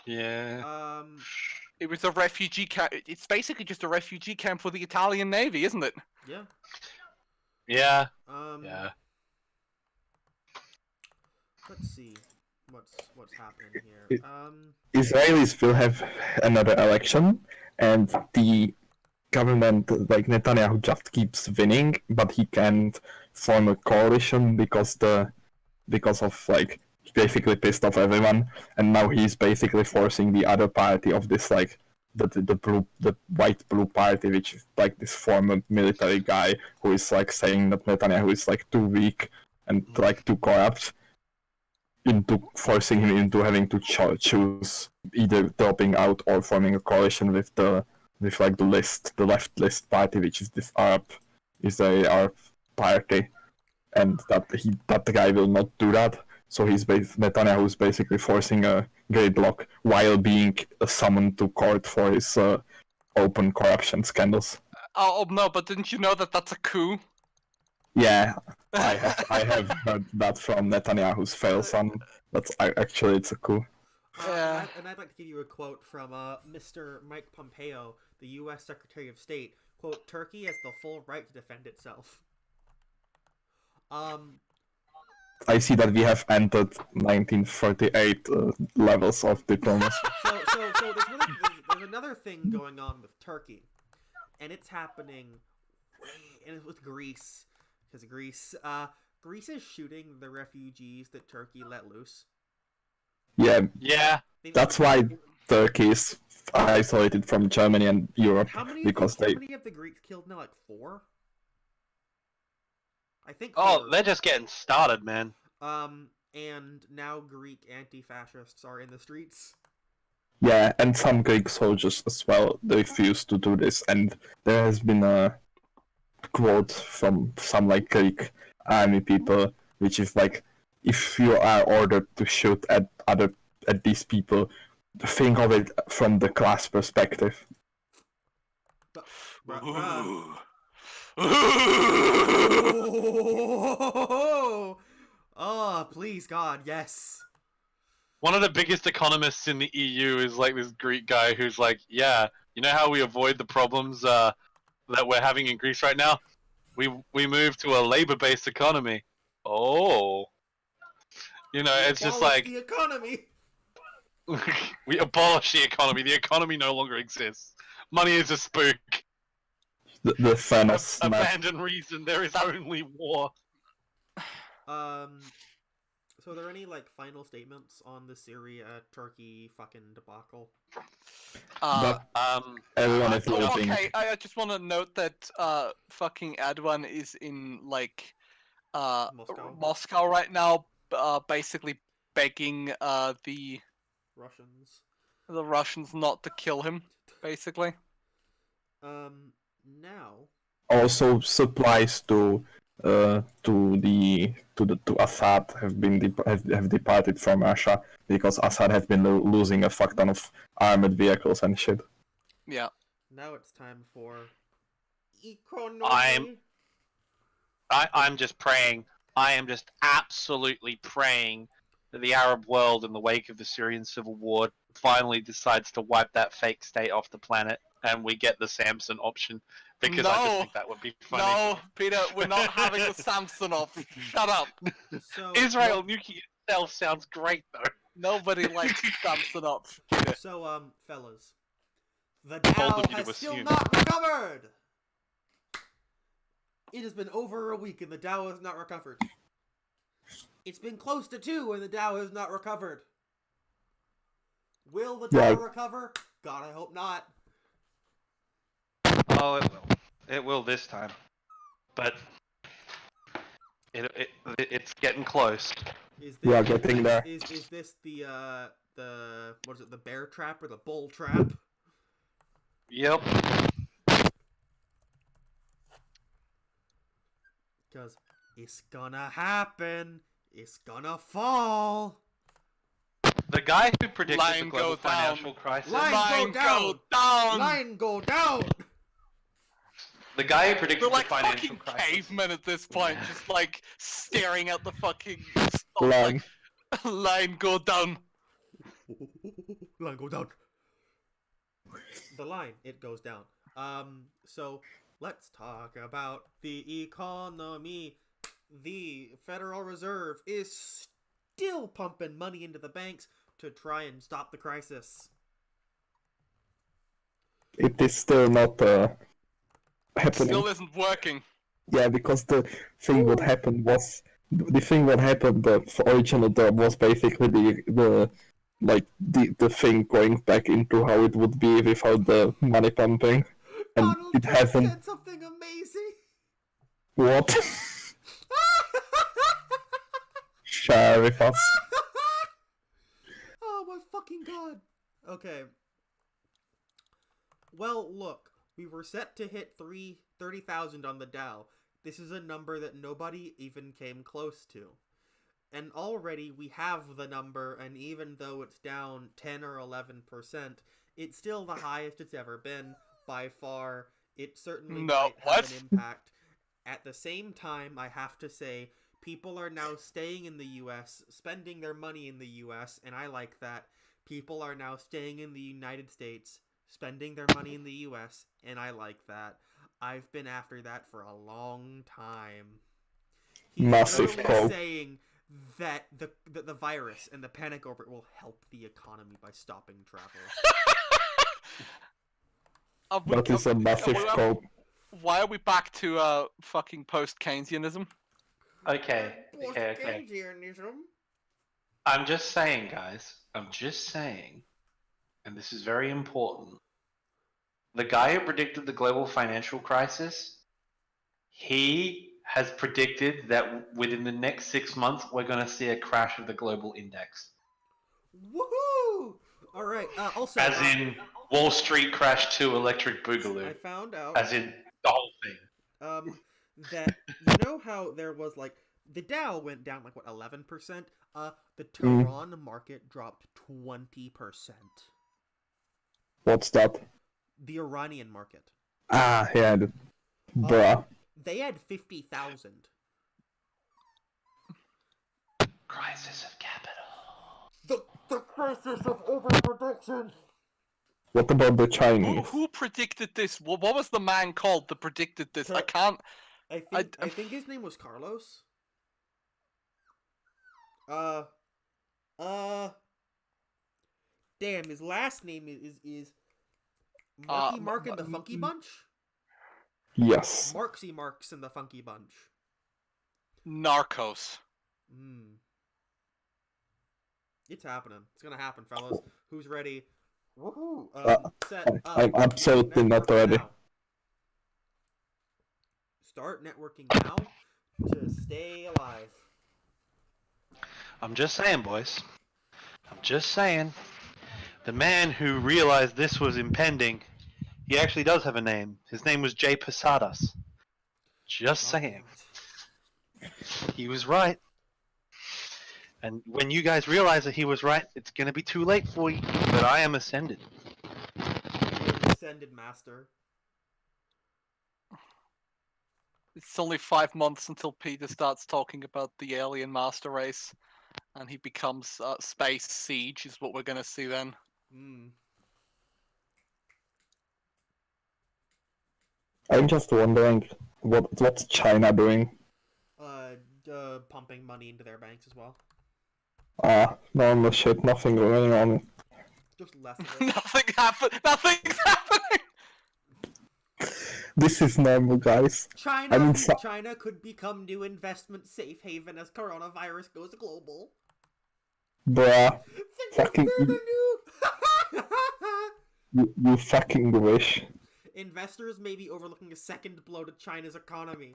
Yeah. It was a refugee camp. It's basically just a refugee camp for the Italian Navy, isn't it? Yeah. Yeah. Yeah. Let's see what's happening here. Israelis will have another election, and the government, like Netanyahu, just keeps winning, but he can't form a coalition because of like he basically pissed off everyone, and now he's basically forcing the other party of this like the white blue party, which is like this former military guy who is like saying that Netanyahu is like too weak and like too corrupt, into forcing him into having to choose either dropping out or forming a coalition with the left list party, which is this Israeli Arab party, and that the guy will not do that. So Netanyahu is basically forcing a gridlock while being summoned to court for his open corruption scandals. Oh no! But didn't you know that that's a coup? Yeah, I have heard that from Netanyahu's fail son. It's a coup. Yeah. And I'd like to give you a quote from Mr. Mike Pompeo, the U.S. Secretary of State. Quote, "Turkey has the full right to defend itself." I see that we have entered 1948 levels of diplomacy. So there's another thing going on with Turkey, and it's happening with Greece. Because Greece is shooting the refugees that Turkey let loose. Yeah. That's why Turkey is isolated from Germany and Europe. How many have the Greeks killed now? Like 4? I think 4. Oh, they're just getting started, man. And now Greek anti-fascists are in the streets. Yeah, and some Greek soldiers as well. They refuse to do this, and there has been a quote from some like Greek army people, which is like, if you are ordered to shoot at these people, think of it from the class perspective. Oh, please, God, yes. One of the biggest economists in the EU is like this Greek guy who's like, yeah, you know how we avoid the problems that we're having in Greece right now? We move to a labor-based economy. Oh. You know, it's just like... the economy! We abolish the economy. The economy no longer exists. Money is a spook. The Thanos snap. Abandon reason. There is only war. So are there any like final statements on the Syria Turkey fucking debacle? Everyone is losing. Okay, I just want to note that fucking Erdogan is in like Moscow right now, basically begging the Russians not to kill him, basically. Now. Also, supplies to Assad have departed from Russia because Assad has been losing a fuck ton of armored vehicles and shit. Yeah. Now it's time for economy. I'm just praying. I am just absolutely praying that the Arab world, in the wake of the Syrian civil war, finally decides to wipe that fake state off the planet, and we get the Samson option. Because I just think that would be funny. No, Peter, we're not having the Samson off. Shut up. So, Israel nuking itself sounds great, though. Nobody likes Samson up. So, fellas, the Dow has still not recovered. It has been over a week and the Dow has not recovered. It's been close to 2 and the Dow has not recovered. Will the Dow recover? God, I hope not. Oh, it will. It will this time. But it's getting close. Getting there. Is this the what is it, the bear trap or the bull trap? Yep. Because it's gonna happen. It's gonna fall. The guy who predicted the global financial crisis. Line go down. Line go down. The guy who predicted the financial crisis. They're like fucking cavemen at this point, just like staring at the fucking line. Like, line go down. Line go down. The line, it goes down. So let's talk about the economy. The Federal Reserve is still pumping money into the banks to try and stop the crisis. It is still not happening. Still isn't working. Yeah, because the thing what happened was the original job was basically the thing going back into how it would be without the money pumping, and Donald it hasn't. Said something amazing. What? Share with us. Oh my fucking god. Okay. Well, look, we were set to hit 30,000 on the Dow. This is a number that nobody even came close to. And already we have the number, and even though it's down 10 or 11%, it's still the highest it's ever been by far. It certainly might have an impact. At the same time, I have to say, people are now staying in the US, spending their money in the US, and I like that. People are now staying in the United States, spending their money in the US, and I like that. I've been after that for a long time. He's Massive call. Saying that the virus and the panic over it will help the economy by stopping travel. That is a massive call. Why are we back to fucking post-Keynesianism? Okay. Post-Keynesianism? I'm just saying, guys. I'm just saying, and this is very important. The guy who predicted the global financial crisis, he has predicted that within the next 6 months, we're going to see a crash of the global index. Woohoo! All right. Also, as in Wall Street Crash 2 Electric Boogaloo. I found out. As in the whole thing. That you know how there was like the Dow went down like what 11%. The Tehran market dropped 20%. What's that? The Iranian market. Ah, yeah. Bruh. They had 50,000. Crisis of capital. The crisis of overproduction. What about the Chinese? Who predicted this? What was the man called that predicted this? I can't. I think his name was Carlos. damn, his last name is Marky Mark and the Funky Bunch? Yes. Marksy Marks and the Funky Bunch. Narcos. It's happening. It's gonna happen, fellas. Who's ready? Woohoo! Set up. I'm absolutely not Network ready. now. Start networking now to stay alive. I'm just saying, boys. I'm just saying. The man who realized this was impending, he actually does have a name. His name was Jay Posadas. Just saying. He was right. And when you guys realize that he was right, it's going to be too late for you. But I am ascended. Ascended master. It's only 5 months until Peter starts talking about the alien master race, and he becomes Space Siege, is what we're going to see then. I'm just wondering what's China doing? Pumping money into their banks as well. Normal shit, nothing going on. Just less of it. Nothing's happening! This is normal, guys. China could become new investment safe haven as coronavirus goes global. Bruh. Fucking... you fucking wish. Investors may be overlooking a second blow to China's economy.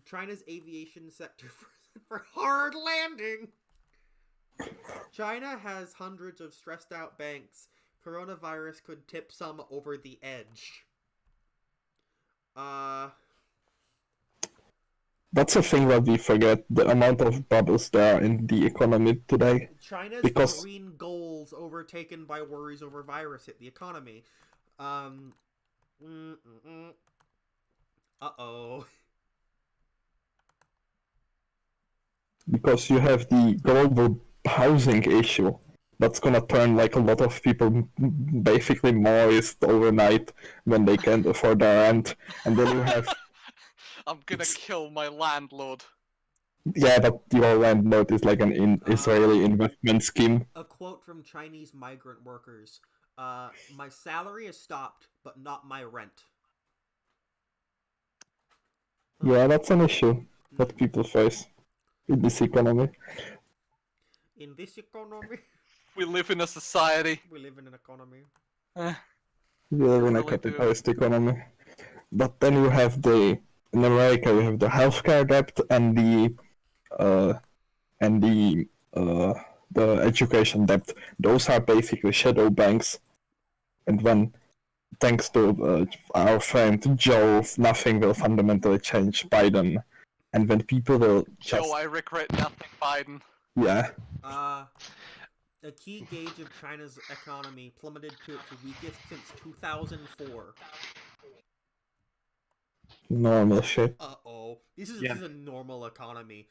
China's aviation sector for hard landing. China has hundreds of stressed out banks. Coronavirus could tip some over the edge. That's a thing that we forget, the amount of bubbles there are in the economy today. China's green goals overtaken by worries over virus hit the economy. Uh-oh. Because you have the global housing issue. That's gonna turn like a lot of people basically moist overnight when they can't afford their rent. And then you have... I'm gonna kill my landlord. Yeah, but your landlord is like an Israeli investment scheme. A quote from Chinese migrant workers. My salary is stopped, but not my rent. Yeah, that's an issue that people face in this economy. In this economy? We live in a society. We live in an economy. We live in a capitalist economy. But then you have in America you have the healthcare debt and the education debt. Those are basically shadow banks. And when, thanks to our friend Joe, nothing will fundamentally change Biden. And when people will just... Joe, I regret nothing, Biden. Yeah. A key gauge of China's economy plummeted to its weakest since 2004. Normal shit. Uh-oh. This is a normal economy.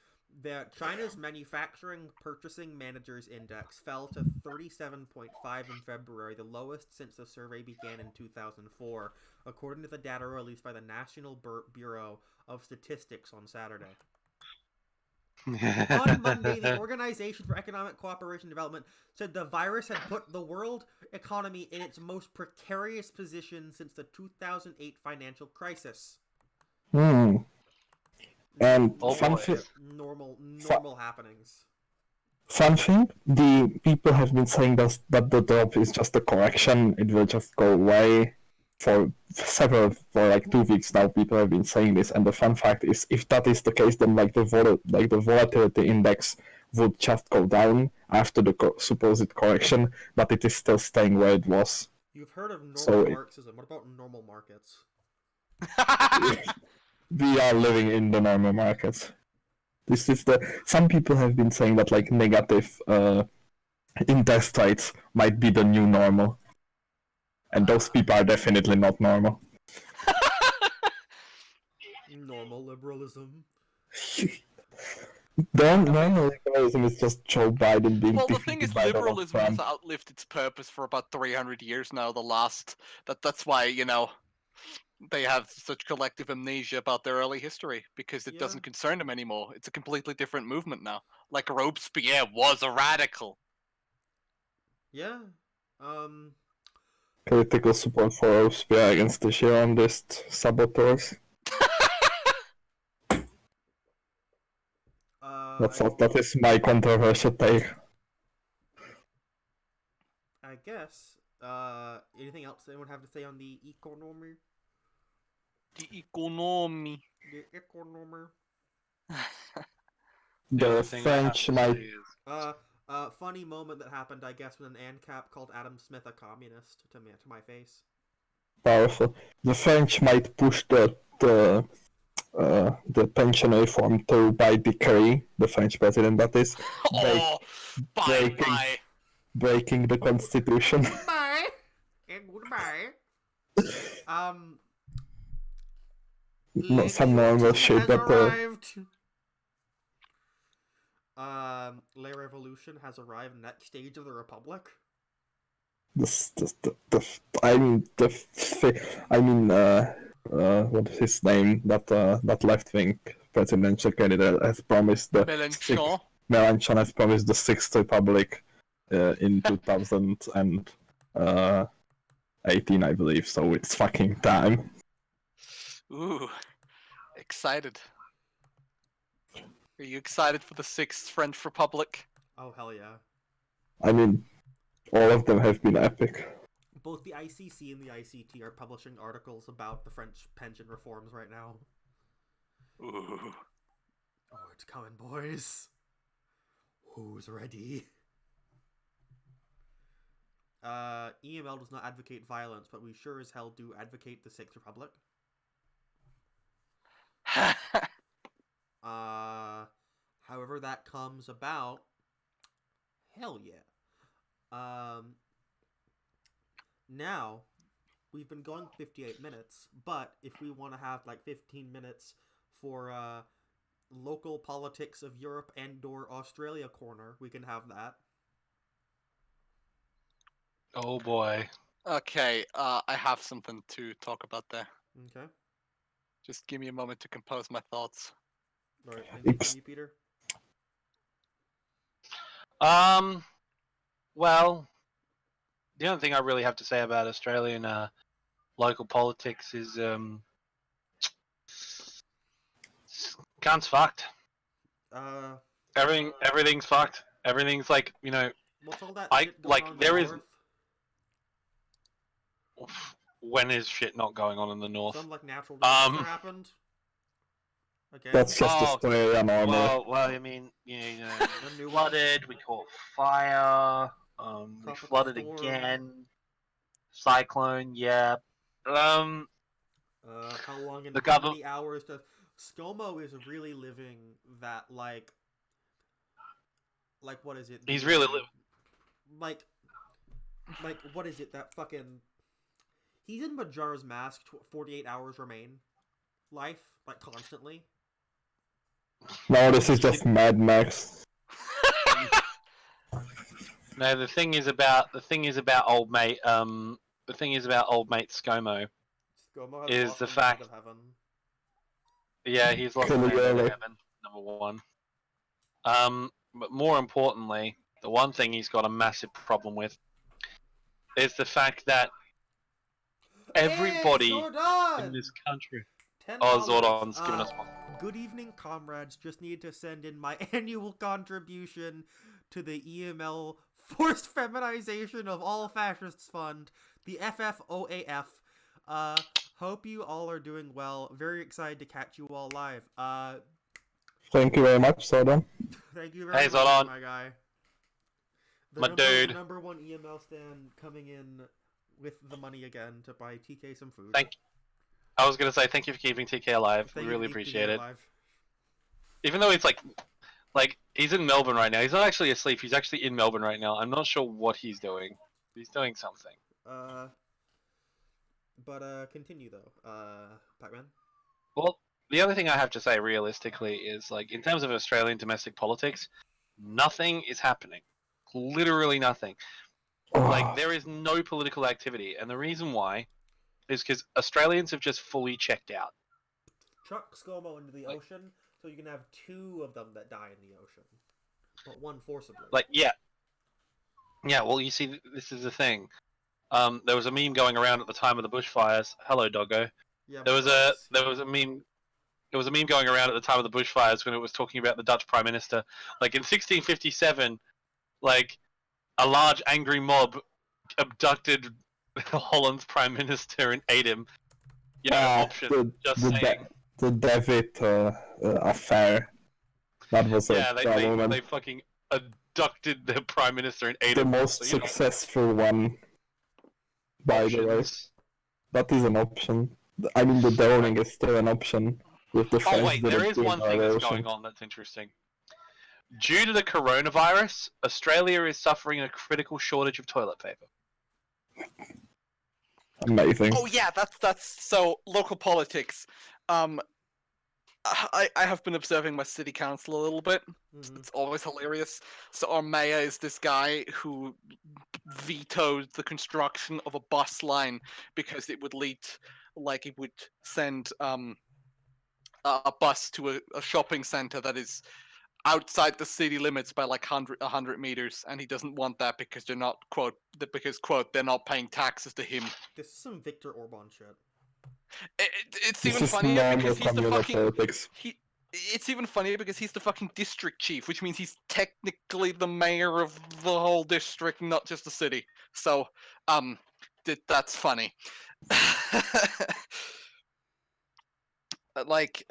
China's Manufacturing Purchasing Managers Index fell to 37.5 in February, the lowest since the survey began in 2004, according to the data released by the National Bureau of Statistics on Saturday. On Monday, the Organization for Economic Cooperation and Development said the virus had put the world economy in its most precarious position since the 2008 financial crisis. And normal happenings. Fun thing, the people have been saying that the drop is just a correction, it will just go away. For like 2 weeks now, people have been saying this, and the fun fact is, if that is the case, then the volatility index would just go down after the supposed correction, but it is still staying where it was. You've heard of normal Marxism. What about normal markets? We are living in the normal markets. This is some people have been saying that like negative interest rates might be the new normal. And those people are definitely not normal. Normal liberalism. Normal liberalism is just Joe Biden being... Well, the thing is, liberalism has outlived its purpose for about 300 years now. That's why, they have such collective amnesia about their early history, because it doesn't concern them anymore. It's a completely different movement now. Like Robespierre was a radical. Yeah. Critical support for Austria against the Girondist saboteurs. That is my controversial take. I guess. Anything else anyone have to say on the economy? The economy. The economy. The French might. Funny moment that happened, I guess, when an ANCAP called Adam Smith a communist to my face. Powerful. The French might push the pension reform through by decree. The French president, that is, breaking the constitution. Goodbye and goodbye. Not some normal shit that. La Revolution has arrived. Next stage of the Republic. What is his name? That left-wing presidential candidate has promised Mélenchon has promised the Sixth Republic in 2018, I believe. So it's fucking time. Ooh, excited. Are you excited for the Sixth French Republic? Oh hell yeah! I mean, all of them have been epic. Both the ICC and the ICT are publishing articles about the French pension reforms right now. Ooh. Oh, it's coming, boys. Who's ready? EML does not advocate violence, but we sure as hell do advocate the Sixth Republic. However that comes about, hell yeah. Now, we've been going 58 minutes, but if we want to have like 15 minutes for local politics of Europe and/or Australia corner, we can have that. Oh boy. Okay, I have something to talk about there. Okay. Just give me a moment to compose my thoughts. Alright, thank you, Peter. Well, the only thing I really have to say about Australian local politics is guns fucked. Everything's fucked. Everything's like, you know, what's all that I shit going like on in there the is. north? When is shit not going on in the north? Some like natural disaster happened. Okay. That's just Australia normal. Well, I mean, you know, we flooded, we caught fire, we flooded storm. again, cyclone, yeah. How long and how many hours does ScoMo is really living that like what is it? He's really living. Like what is it that fucking? He's in Majora's Mask. 48 hours remain. Life like constantly. No, this is just Mad Max. No, the thing is about old mate. The thing is about old mate ScoMo. ScoMo has is lost the the fact. of heaven. Yeah, he's lost the heaven. Number one. But more importantly, the one thing he's got a massive problem with is the fact that everybody in this country. Oh, Zordon's giving us one. Good evening, comrades. Just need to send in my annual contribution to the EML Forced Feminization of All Fascists Fund, the FFOAF. Hope you all are doing well. Very excited to catch you all live. Thank you very much, Zordon. Thank you very much, Zordon. my guy. Dude. Number one EML stand coming in with the money again to buy TK some food. I was gonna say thank you for keeping TK alive. We really appreciate it. Even though it's like he's in Melbourne right now. He's not actually asleep. He's actually in Melbourne right now. I'm not sure what he's doing. He's doing something. But continue though, Pac-Man. Well, the other thing I have to say realistically is like in terms of Australian domestic politics, nothing is happening. Literally nothing. Like there is no political activity, and the reason why is because Australians have just fully checked out. Chuck ScoMo into the ocean, so you can have two of them that die in the ocean, but one forcibly. Yeah, well, you see, this is the thing. There was a meme going around at the time of the bushfires. Hello, doggo. Yeah, There was a meme. There was a meme going around at the time of the bushfires when it was talking about the Dutch Prime Minister. Like in 1657, like a large angry mob abducted Holland's Prime Minister and ate him. Yeah, option. Just saying. The David affair. That was Yeah, a they fucking abducted their Prime Minister and ate him. The most successful one, by the way. That is an option. I mean, the drowning is still an option. With the oh wait, there is one thing that's going on that's interesting. Due to the coronavirus, Australia is suffering a critical shortage of toilet paper. Amazing. Oh yeah, that's so local politics. I have been observing my city council a little bit. Mhm. It's always hilarious. So our mayor is this guy who vetoed the construction of a bus line because it would lead, like, it would send a bus to a shopping center that is outside the city limits by like 100 meters, and he doesn't want that because they're not quote they're not paying taxes to him. This is some Viktor Orban shit. It's This even is funnier because he's the communal fucking politics. It's even funnier because he's the fucking district chief, which means he's technically the mayor of the whole district, not just the city. So, that's funny. Like,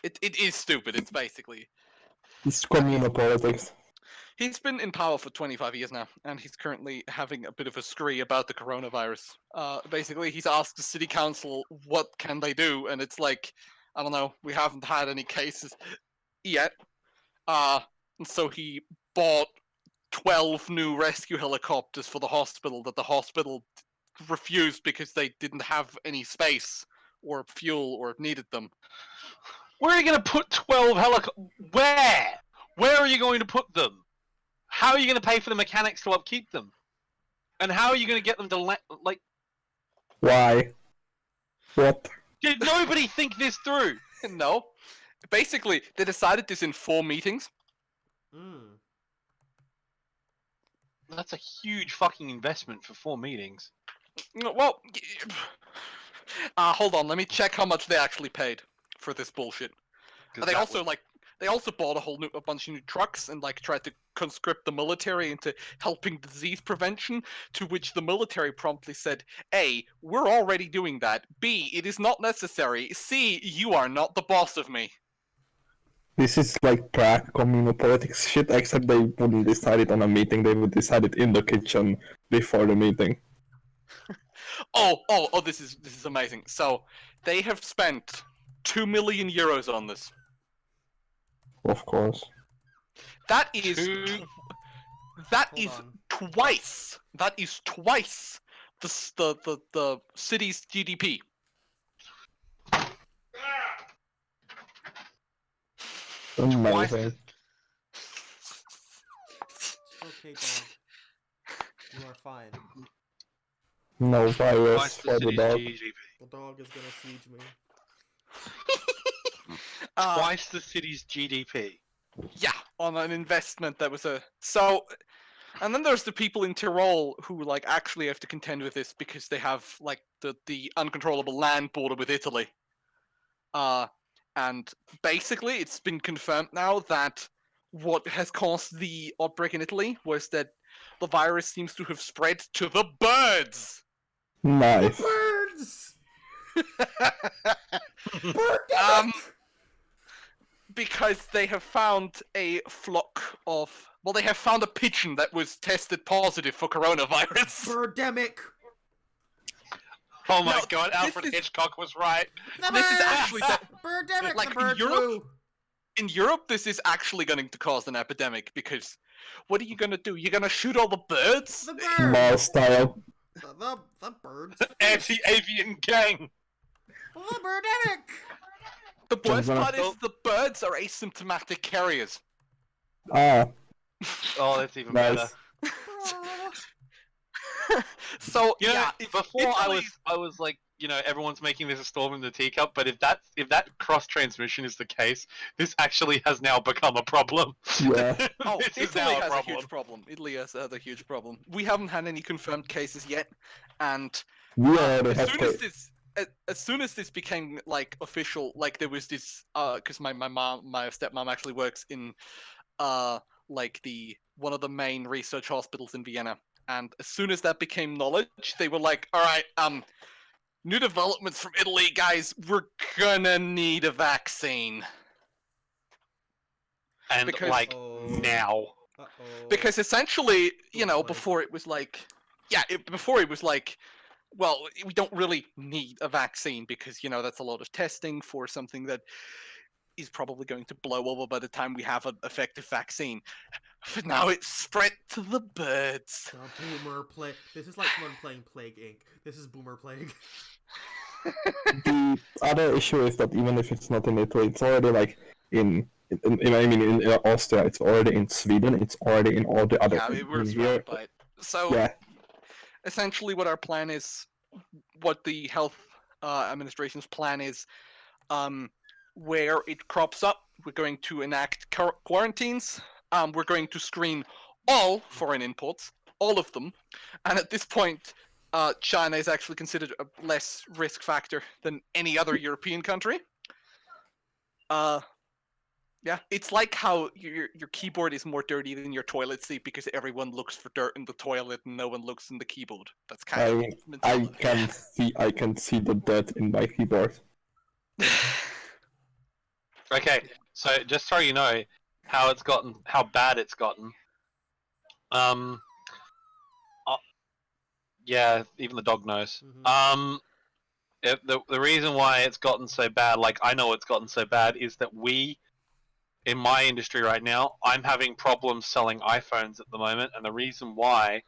it is stupid. It's basically. It's communal politics. He's been in power for 25 years now, and he's currently having a bit of a scree about the coronavirus. Basically, he's asked the city council what can they do, and it's like, I don't know, we haven't had any cases yet. And so he bought 12 new rescue helicopters for the hospital that the hospital refused because they didn't have any space or fuel or needed them. Where are you going to put 12 helicopters? Where? Where are you going to put them? How are you going to pay for the mechanics to upkeep them? And how are you going to get them to like? Why? What? Did nobody think this through? No. Basically, they decided this in 4 meetings. That's a huge fucking investment for 4 meetings. Well, hold on. Let me check how much they actually paid for this bullshit. They also bought a bunch of new trucks and like tried to conscript the military into helping disease prevention, to which the military promptly said, A, we're already doing that. B, it is not necessary. C, you are not the boss of me. This is like Prague communal politics shit, except they wouldn't decide it on a meeting, they would decide it in the kitchen before the meeting. Oh, this is amazing. So, they have spent 2 million euros on this. Of course. That is twice. That is twice the city's GDP. Amazing. Okay, dog. You are fine. No virus Twice for the dog. GDP. The dog is gonna siege me. Twice the city's GDP. Yeah, on an investment that was and then there's the people in Tyrol who like actually have to contend with this because they have like the uncontrollable land border with Italy. And basically it's been confirmed now that what has caused the outbreak in Italy was that the virus seems to have spread to the birds. Nice. Birds! Because they have found a they have found a pigeon that was tested positive for coronavirus. Birdemic! Oh my god, Alfred Hitchcock was right. This is actually Birdemic, like the bird in Europe. flu. In Europe, this is actually going to cause an epidemic because what are you going to do? You're going to shoot all the birds? The birds! Mall style. The birds. Anti-avian gang. The birdemic! The worst part is the birds are asymptomatic carriers. Ah, Oh, that's even nice. better. So You know, yeah, before Italy... I was like everyone's making this a storm in the teacup, but if that cross transmission is the case, this actually has now become a problem. Yeah. Oh, This is Italy now has a huge problem. Italy has a huge problem. We haven't had any confirmed cases yet, and We already as have soon as this, as soon as this became like official, like there was this, because my stepmom actually works in, like one of the main research hospitals in Vienna, and as soon as that became knowledge, they were like, all right, new developments from Italy, guys. We're gonna need a vaccine. And Because- now. Because essentially, Plague. before it was like, well, we don't really need a vaccine because, that's a lot of testing for something that is probably going to blow over by the time we have an effective vaccine. But now it's spread to the birds. The boomer plague. This is like someone playing Plague Inc. This is boomer plague. The other issue is that even if it's not in Italy, it's already like in Austria, it's already in Sweden, it's already in all the other. Yeah, we're surrounded by it. So, yeah, essentially what our plan is, what the health administration's plan is, where it crops up, we're going to enact quarantines. We're going to screen all foreign imports, all of them. And at this point, China is actually considered a less risk factor than any other European country. Yeah, it's like how your keyboard is more dirty than your toilet seat because everyone looks for dirt in the toilet and no one looks in the keyboard. That's kind of mentality. I can see the dirt in my keyboard. Okay, so just so you know how bad it's gotten. Yeah, even the dog knows. Mhm. The reason why it's gotten so bad, like I know it's gotten so bad, is that in my industry right now, I'm having problems selling iPhones at the moment, and the reason why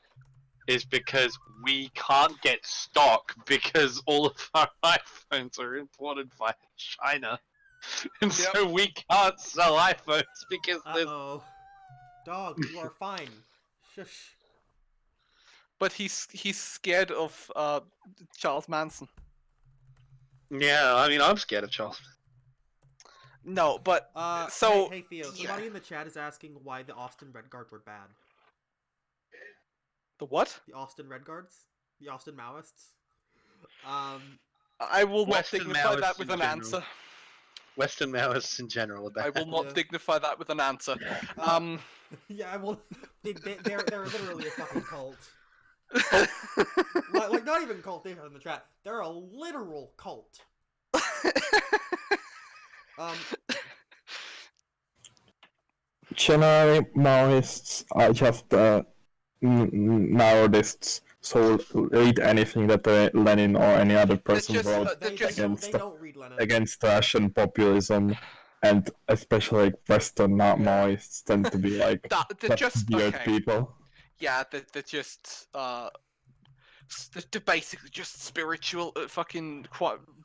is because we can't get stock because all of our iPhones are imported via China. And so we can't sell iPhones because there's... Uh-oh. Dog, you are fine. Shush. But he's scared of Charles Manson. Yeah, I mean, I'm scared of Charles. No, but so hey Theo, somebody in the chat is asking why the Austin Red Guards were bad. The what? The Austin Red Guards? The Austin Maoists? I will not Western dignify that Maoists with in an general. answer. Western Maoists in general are bad. I will not dignify that with an answer. Yeah, I will. They're literally a fucking cult. like not even cult. They're in the chat. They're a literal cult. Generally, Maoists are just Maoists, so read anything that Lenin or any other person wrote They don't read Lenin. against Russian populism, and especially like Western Maoists tend to be like weird people. Yeah, they're just they're basically just spiritual fucking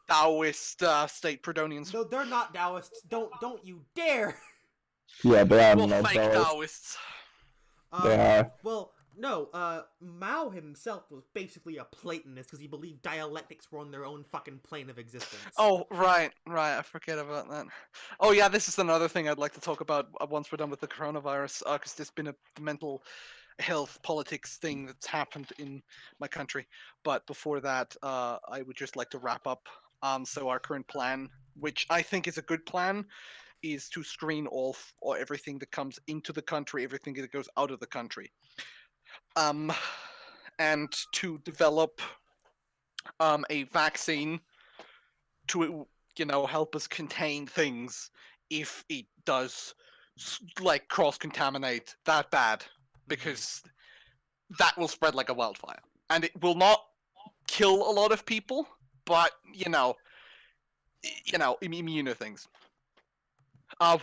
Taoist state Predonians. No, they're not Taoists. Don't you dare! Yeah, they are Well, not fake Taoists. Taoists. They are. Well, no. Mao himself was basically a Platonist because he believed dialectics were on their own fucking plane of existence. Oh, right. I forget about that. Oh, yeah, this is another thing I'd like to talk about once we're done with the coronavirus, because there's been a mental health politics thing that's happened in my country. But before that, I would just like to wrap up. So our current plan, which I think is a good plan, is to screen or everything that comes into the country, everything that goes out of the country. And to develop a vaccine to, help us contain things if it does, like, cross-contaminate that bad, because that will spread like a wildfire. And it will not kill a lot of people, but, immune things.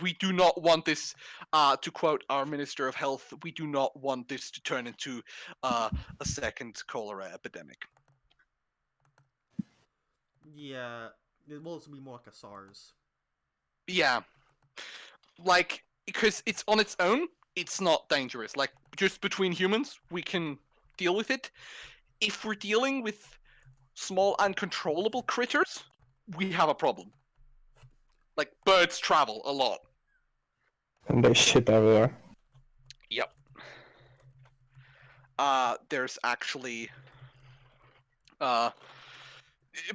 We do not want this, to quote our Minister of Health, we do not want this to turn into a second cholera epidemic. Yeah, it will also be more like a SARS. Yeah. Like, because it's on its own, it's not dangerous. Like, just between humans, we can deal with it. If we're dealing with small uncontrollable critters, we have a problem. Like, birds travel a lot. And they shit everywhere. Yep. There's actually...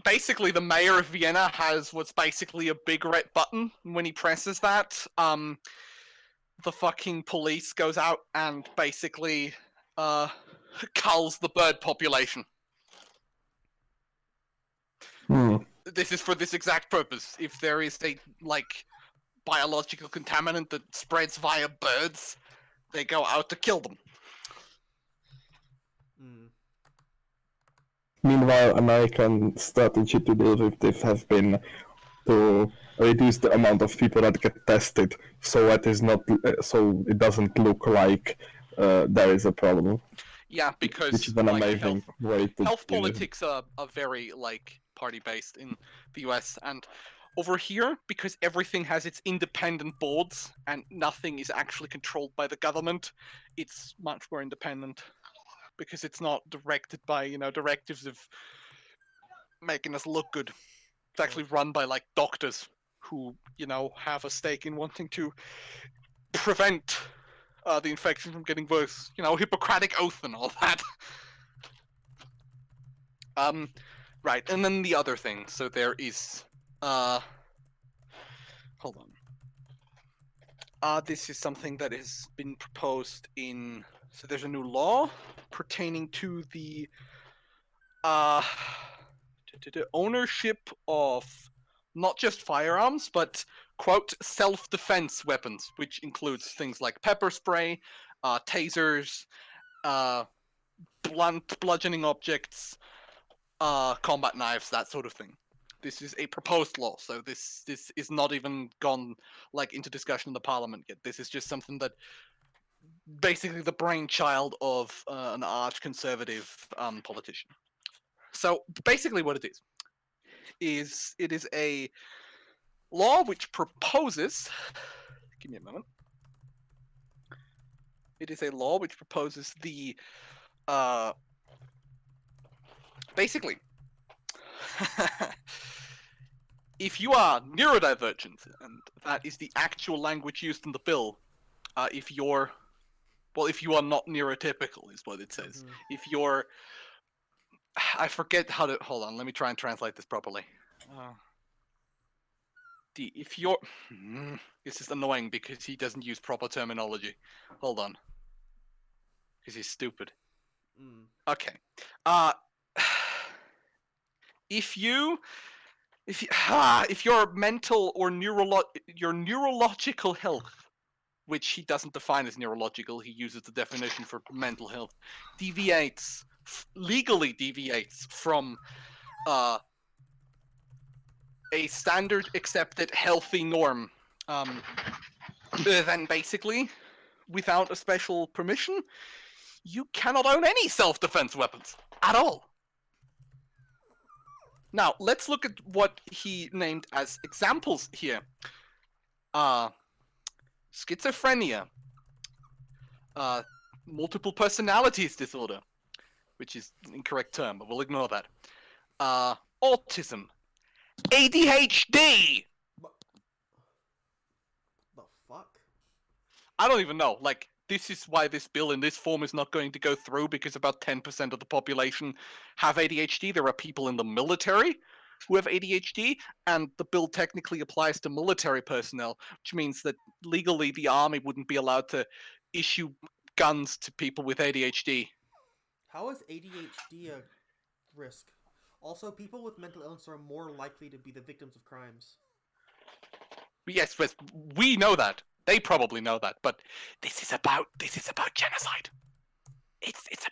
basically, the mayor of Vienna has what's basically a big red button. When he presses that, the fucking police goes out and basically culls the bird population. This is for this exact purpose. If there is a, like, biological contaminant that spreads via birds, they go out to kill them. Meanwhile, American strategy to deal with this has been to reduce the amount of people that get tested, so that is not, so it doesn't look like there is a problem. Yeah, because which is an amazing way to health politics are very like party-based in the US, and over here, because everything has its independent boards and nothing is actually controlled by the government, it's much more independent. Because it's not directed by, directives of making us look good. It's actually run by, like, doctors who, have a stake in wanting to prevent the infection from getting worse. Hippocratic oath and all that. Right, and then the other thing. So there is, hold on. This is something that has been proposed in... So there's a new law pertaining to the ownership of not just firearms, but, quote, self-defense weapons, which includes things like pepper spray, tasers, blunt bludgeoning objects, combat knives, that sort of thing. This is a proposed law, so this is not even gone like into discussion in the parliament yet. This is just something that basically the brainchild of an arch-conservative politician. So basically what it is a law which proposes... Give me a moment. It is a law which proposes the... basically, if you are neurodivergent, and that is the actual language used in the bill, if you are not neurotypical, is what it says. If you're... I forget how to... Hold on, let me try and translate this properly. If you're... This is annoying because he doesn't use proper terminology. Hold on. Because he's stupid. Okay. If your mental or your neurological health, which he doesn't define as neurological, he uses the definition for mental health, legally deviates from a standard accepted healthy norm, then basically, without a special permission, you cannot own any self-defense weapons at all. Now, let's look at what he named as examples here. Schizophrenia, multiple personalities disorder, which is an incorrect term, but we'll ignore that. Autism, ADHD. The fuck? I don't even know. Like, this is why this bill in this form is not going to go through, because about 10% of the population have ADHD. There are people in the military who have ADHD, and the bill technically applies to military personnel, which means that legally the army wouldn't be allowed to issue guns to people with ADHD. How is ADHD a risk? Also, people with mental illness are more likely to be the victims of crimes. Yes, we know that. They probably know that, but this is about genocide. It's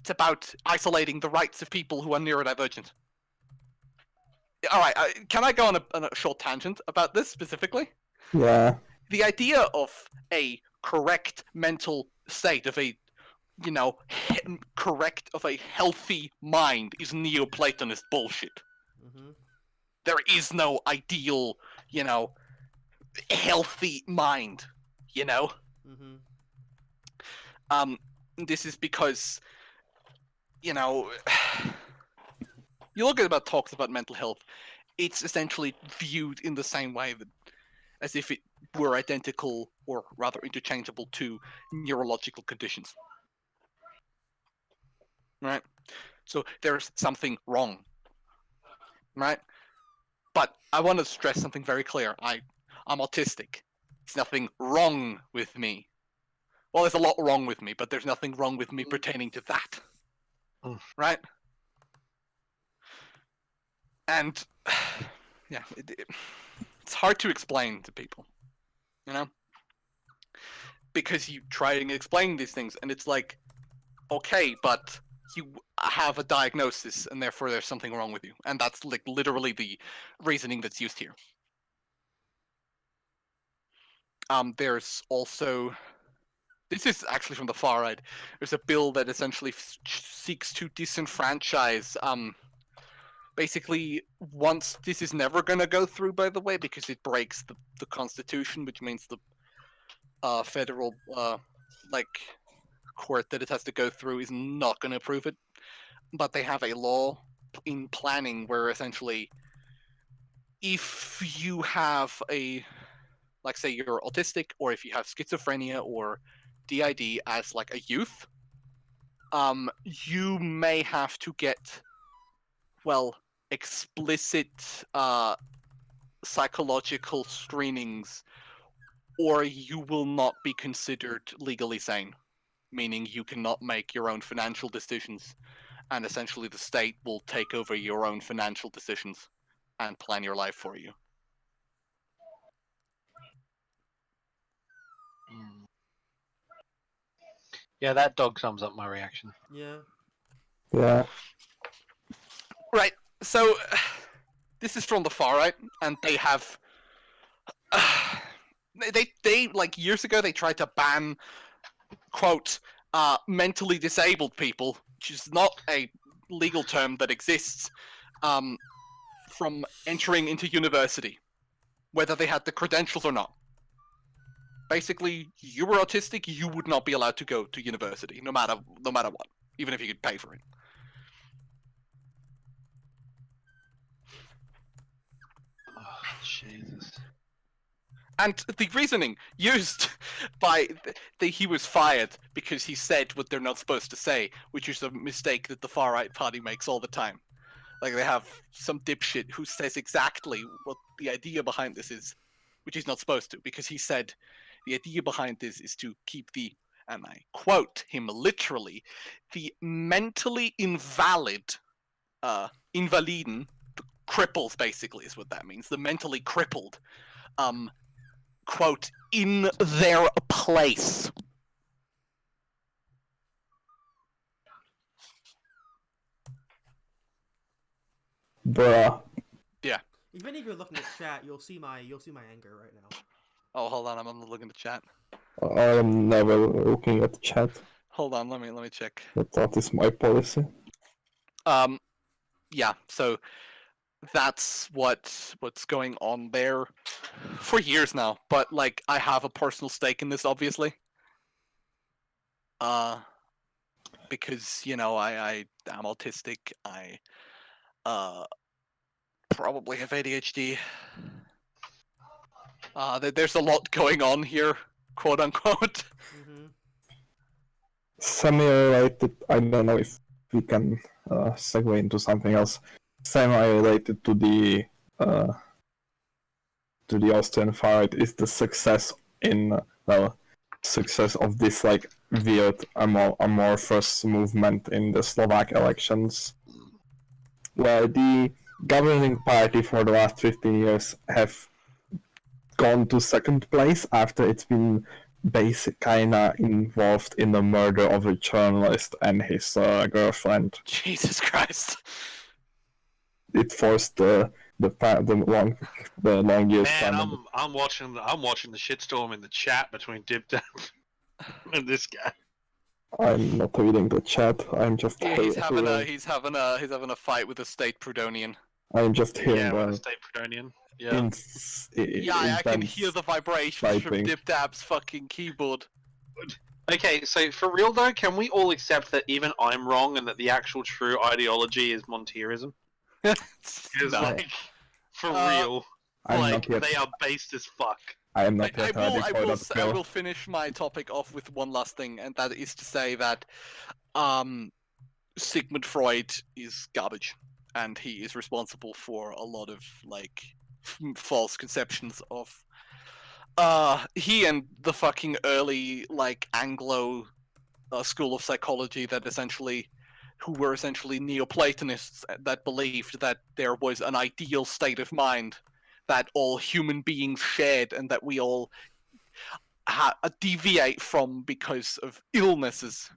about isolating the rights of people who are neurodivergent. All right, can I go on a short tangent about this specifically? Yeah. The idea of a correct mental state, of a healthy mind, is Neoplatonist bullshit. There is no ideal, healthy mind, This is because, you look at about talks about mental health, it's essentially viewed in the same way as if it were identical or rather interchangeable to neurological conditions. Right? So there's something wrong. Right? But I want to stress something very clear. I'm autistic. There's nothing wrong with me. Well, there's a lot wrong with me, but there's nothing wrong with me pertaining to that. Right? And, yeah, it's hard to explain to people, you know? Because you try to explain these things, and it's like, okay, but you have a diagnosis, and therefore there's something wrong with you. And that's like literally the reasoning that's used here. There's also... This is actually from the far right. There's a bill that essentially seeks to disenfranchise... basically, once... This is never going to go through, by the way, because it breaks the Constitution, which means the federal court that it has to go through is not going to approve it. But they have a law in planning where essentially, if you have a... like, say you're autistic, or if you have schizophrenia or DID as like a youth, you may have to get, well, explicit psychological screenings, or you will not be considered legally sane, meaning you cannot make your own financial decisions, and essentially the state will take over your own financial decisions and plan your life for you. Yeah, that dog sums up my reaction. Yeah. Right, so this is from the far right, and they have... they like, years ago, they tried to ban, quote, mentally disabled people, which is not a legal term that exists, from entering into university, whether they had the credentials or not. Basically, you were autistic, you would not be allowed to go to university, no matter what, even if you could pay for it. Oh, Jesus. And the reasoning used by he was fired because he said what they're not supposed to say, which is a mistake that the far right party makes all the time. Like, they have some dipshit who says exactly what the idea behind this is, which he's not supposed to, because he said the idea behind this is to keep the, and I quote him literally, the mentally invalid, invaliden, cripples basically is what that means, the mentally crippled, quote, in their place. Bruh. Yeah. Even if you're looking at chat, you'll see my anger right now. Oh, hold on, I'm gonna look in the chat. I'm never looking at the chat. Hold on, let me check. That is my policy. Yeah, so that's what's going on there for years now. But like, I have a personal stake in this, obviously. Because, you know, I am autistic. I probably have ADHD. There's a lot going on here, quote unquote. Mm-hmm. Semi-related, I don't know if we can segue into something else. Semi-related to the Austrian far right is the success of this like weird amorphous movement in the Slovak elections, where the governing party for the last 15 years have gone to second place after it's been kinda involved in the murder of a journalist and his girlfriend. Jesus Christ. It forced the long years. Man, I'm watching the shitstorm in the chat between Dibdab and this guy. I'm not reading the chat. I'm just. Yeah, he's having a fight with a state Prudonian. I'm just hearing. Yeah, with a state Prudonian. Yeah. I can hear the vibrations from Dibdab's fucking keyboard. Okay, so for real though, can we all accept that even I'm wrong and that the actual true ideology is Montierism? It's No. like, for Uh, real. I'm Like, not yet. they are based as fuck. I am not I yet will, ready I for will, that I bill. will finish my topic off with one last thing, and that is to say that Sigmund Freud is garbage, and he is responsible for a lot of like false conceptions of he and the fucking early like Anglo school of psychology that essentially who were essentially Neoplatonists that believed that there was an ideal state of mind that all human beings shared and that we all deviate from because of illnesses,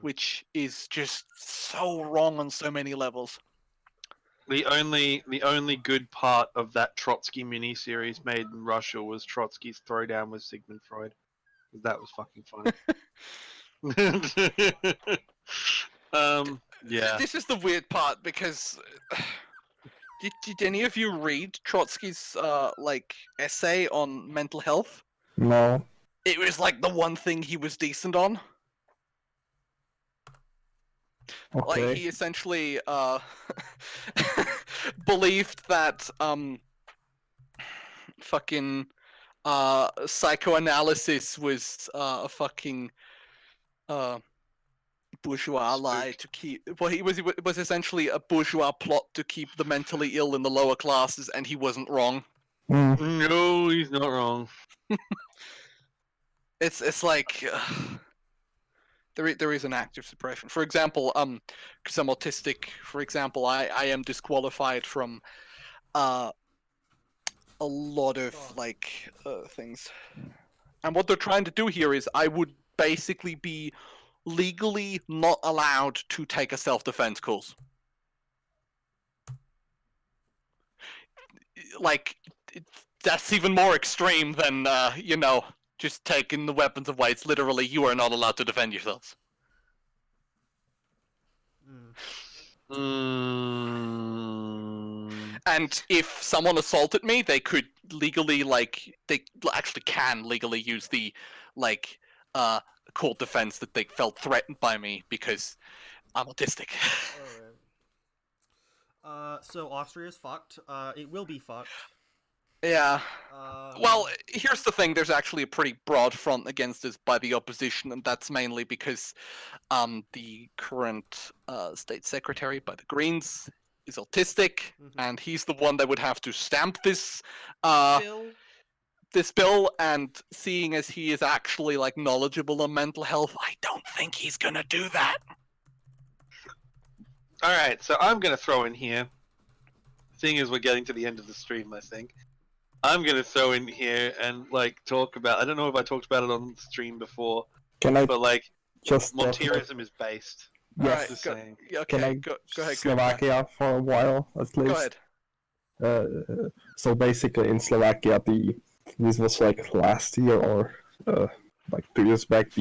which is just so wrong on so many levels. The only good part of that Trotsky miniseries made in Russia was Trotsky's throwdown with Sigmund Freud. That was fucking funny. Yeah. This is the weird part because did any of you read Trotsky's like essay on mental health? No. It was like the one thing he was decent on. Okay. Like he essentially believed that fucking psychoanalysis was a fucking bourgeois lie to keep. Well, it was essentially a bourgeois plot to keep the mentally ill in the lower classes, and he wasn't wrong. No, he's not wrong. It's like there is an active suppression. For example, because I'm autistic. For example, I am disqualified from a lot of like things. And what they're trying to do here is I would basically be legally not allowed to take a self-defense course. Like, that's even more extreme than, just taking the weapons away. It's literally, you are not allowed to defend yourselves. And if someone assaulted me, they could legally, they actually can legally use the, court defense that they felt threatened by me because I'm autistic. Alright. So Austria's fucked. It will be fucked. Yeah. Well, here's the thing. There's actually a pretty broad front against this by the opposition, and that's mainly because the current state secretary by the Greens is autistic, and he's the one that would have to stamp this bill, and seeing as he is actually like knowledgeable on mental health, I don't think he's gonna do that. Alright, so I'm gonna throw in here, seeing as we're getting to the end of the stream, I think, I'm gonna throw in here and talk about, I don't know if I talked about it on the stream before, but just Monterism is based. Yes. Right, saying. okay, go ahead. Slovakia for a while at least. Go ahead. So basically in Slovakia, this was last year or 2 years back,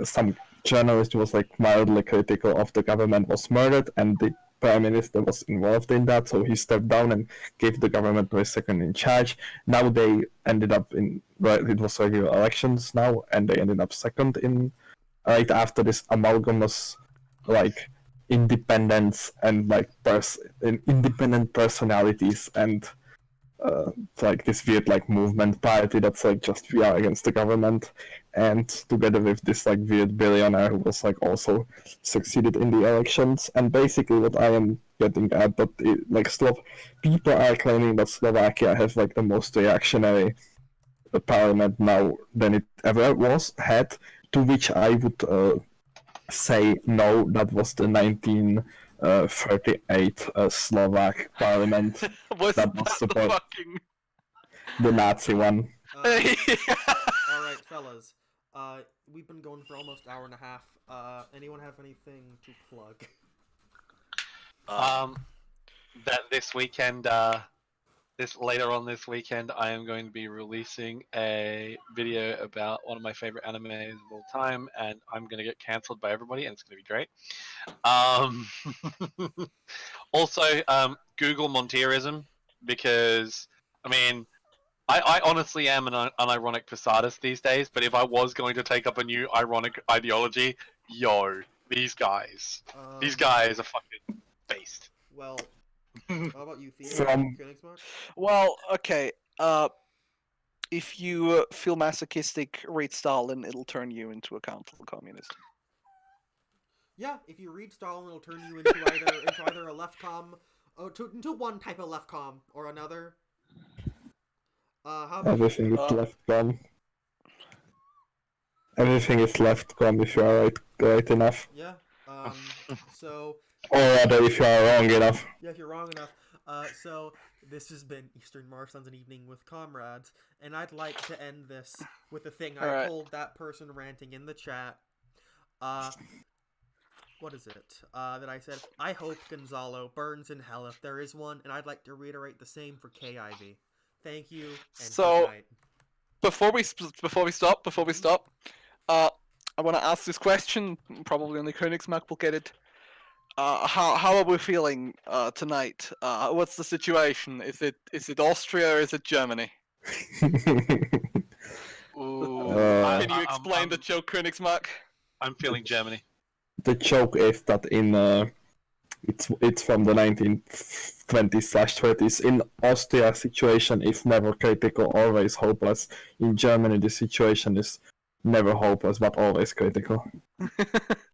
some journalist was mildly critical of the government was murdered, and the prime minister was involved in that, so he stepped down and gave the government to a second in charge. Now they ended up it was regular elections now, and they ended up second in right after this amalgam was independence and independent personalities and this weird movement party that's just we are against the government, and together with this weird billionaire who was also succeeded in the elections. And basically what I am getting at, that people are claiming that Slovakia has the most reactionary parliament now than it ever had, to which I would say no, that was the 1938 Slovak parliament. That was the Nazi one. Alright, fellas. We've been going for almost an hour and a half. Anyone have anything to plug? That this weekend, later on this weekend, I am going to be releasing a video about one of my favorite animes of all time, and I'm going to get cancelled by everybody, and it's going to be great. Also, Google Monterism, because, I honestly am an unironic Posadist these days, but if I was going to take up a new ironic ideology, these guys are fucking based. Well, how about you, Theo? From- Königsmark? Well, okay. If you feel masochistic, read Stalin. It'll turn you into a council communist. Yeah, if you read Stalin, it'll turn you into either a left com, into one type of left com or another. How about Everything is left com. Everything is left com if you are right enough. Yeah. So. Or rather, if you are wrong enough. Yeah, if you're wrong enough. So this has been Eastern Marshlands an Evening with Comrades, and I'd like to end this with a thing I told that person ranting in the chat. What is it? That I said, I hope Gonzalo burns in hell if there is one, and I'd like to reiterate the same for KIV. Thank you, and good night. Before we stop, I want to ask this question. Probably only Königsmark will get it. How are we feeling tonight? What's the situation? Is it Austria or is it Germany? Ooh, Can you explain the joke, Königsmark? I'm feeling Germany. The joke is that it's from the 1920s/30s. In Austria, situation is never critical, always hopeless. In Germany, the situation is never hopeless, but always critical.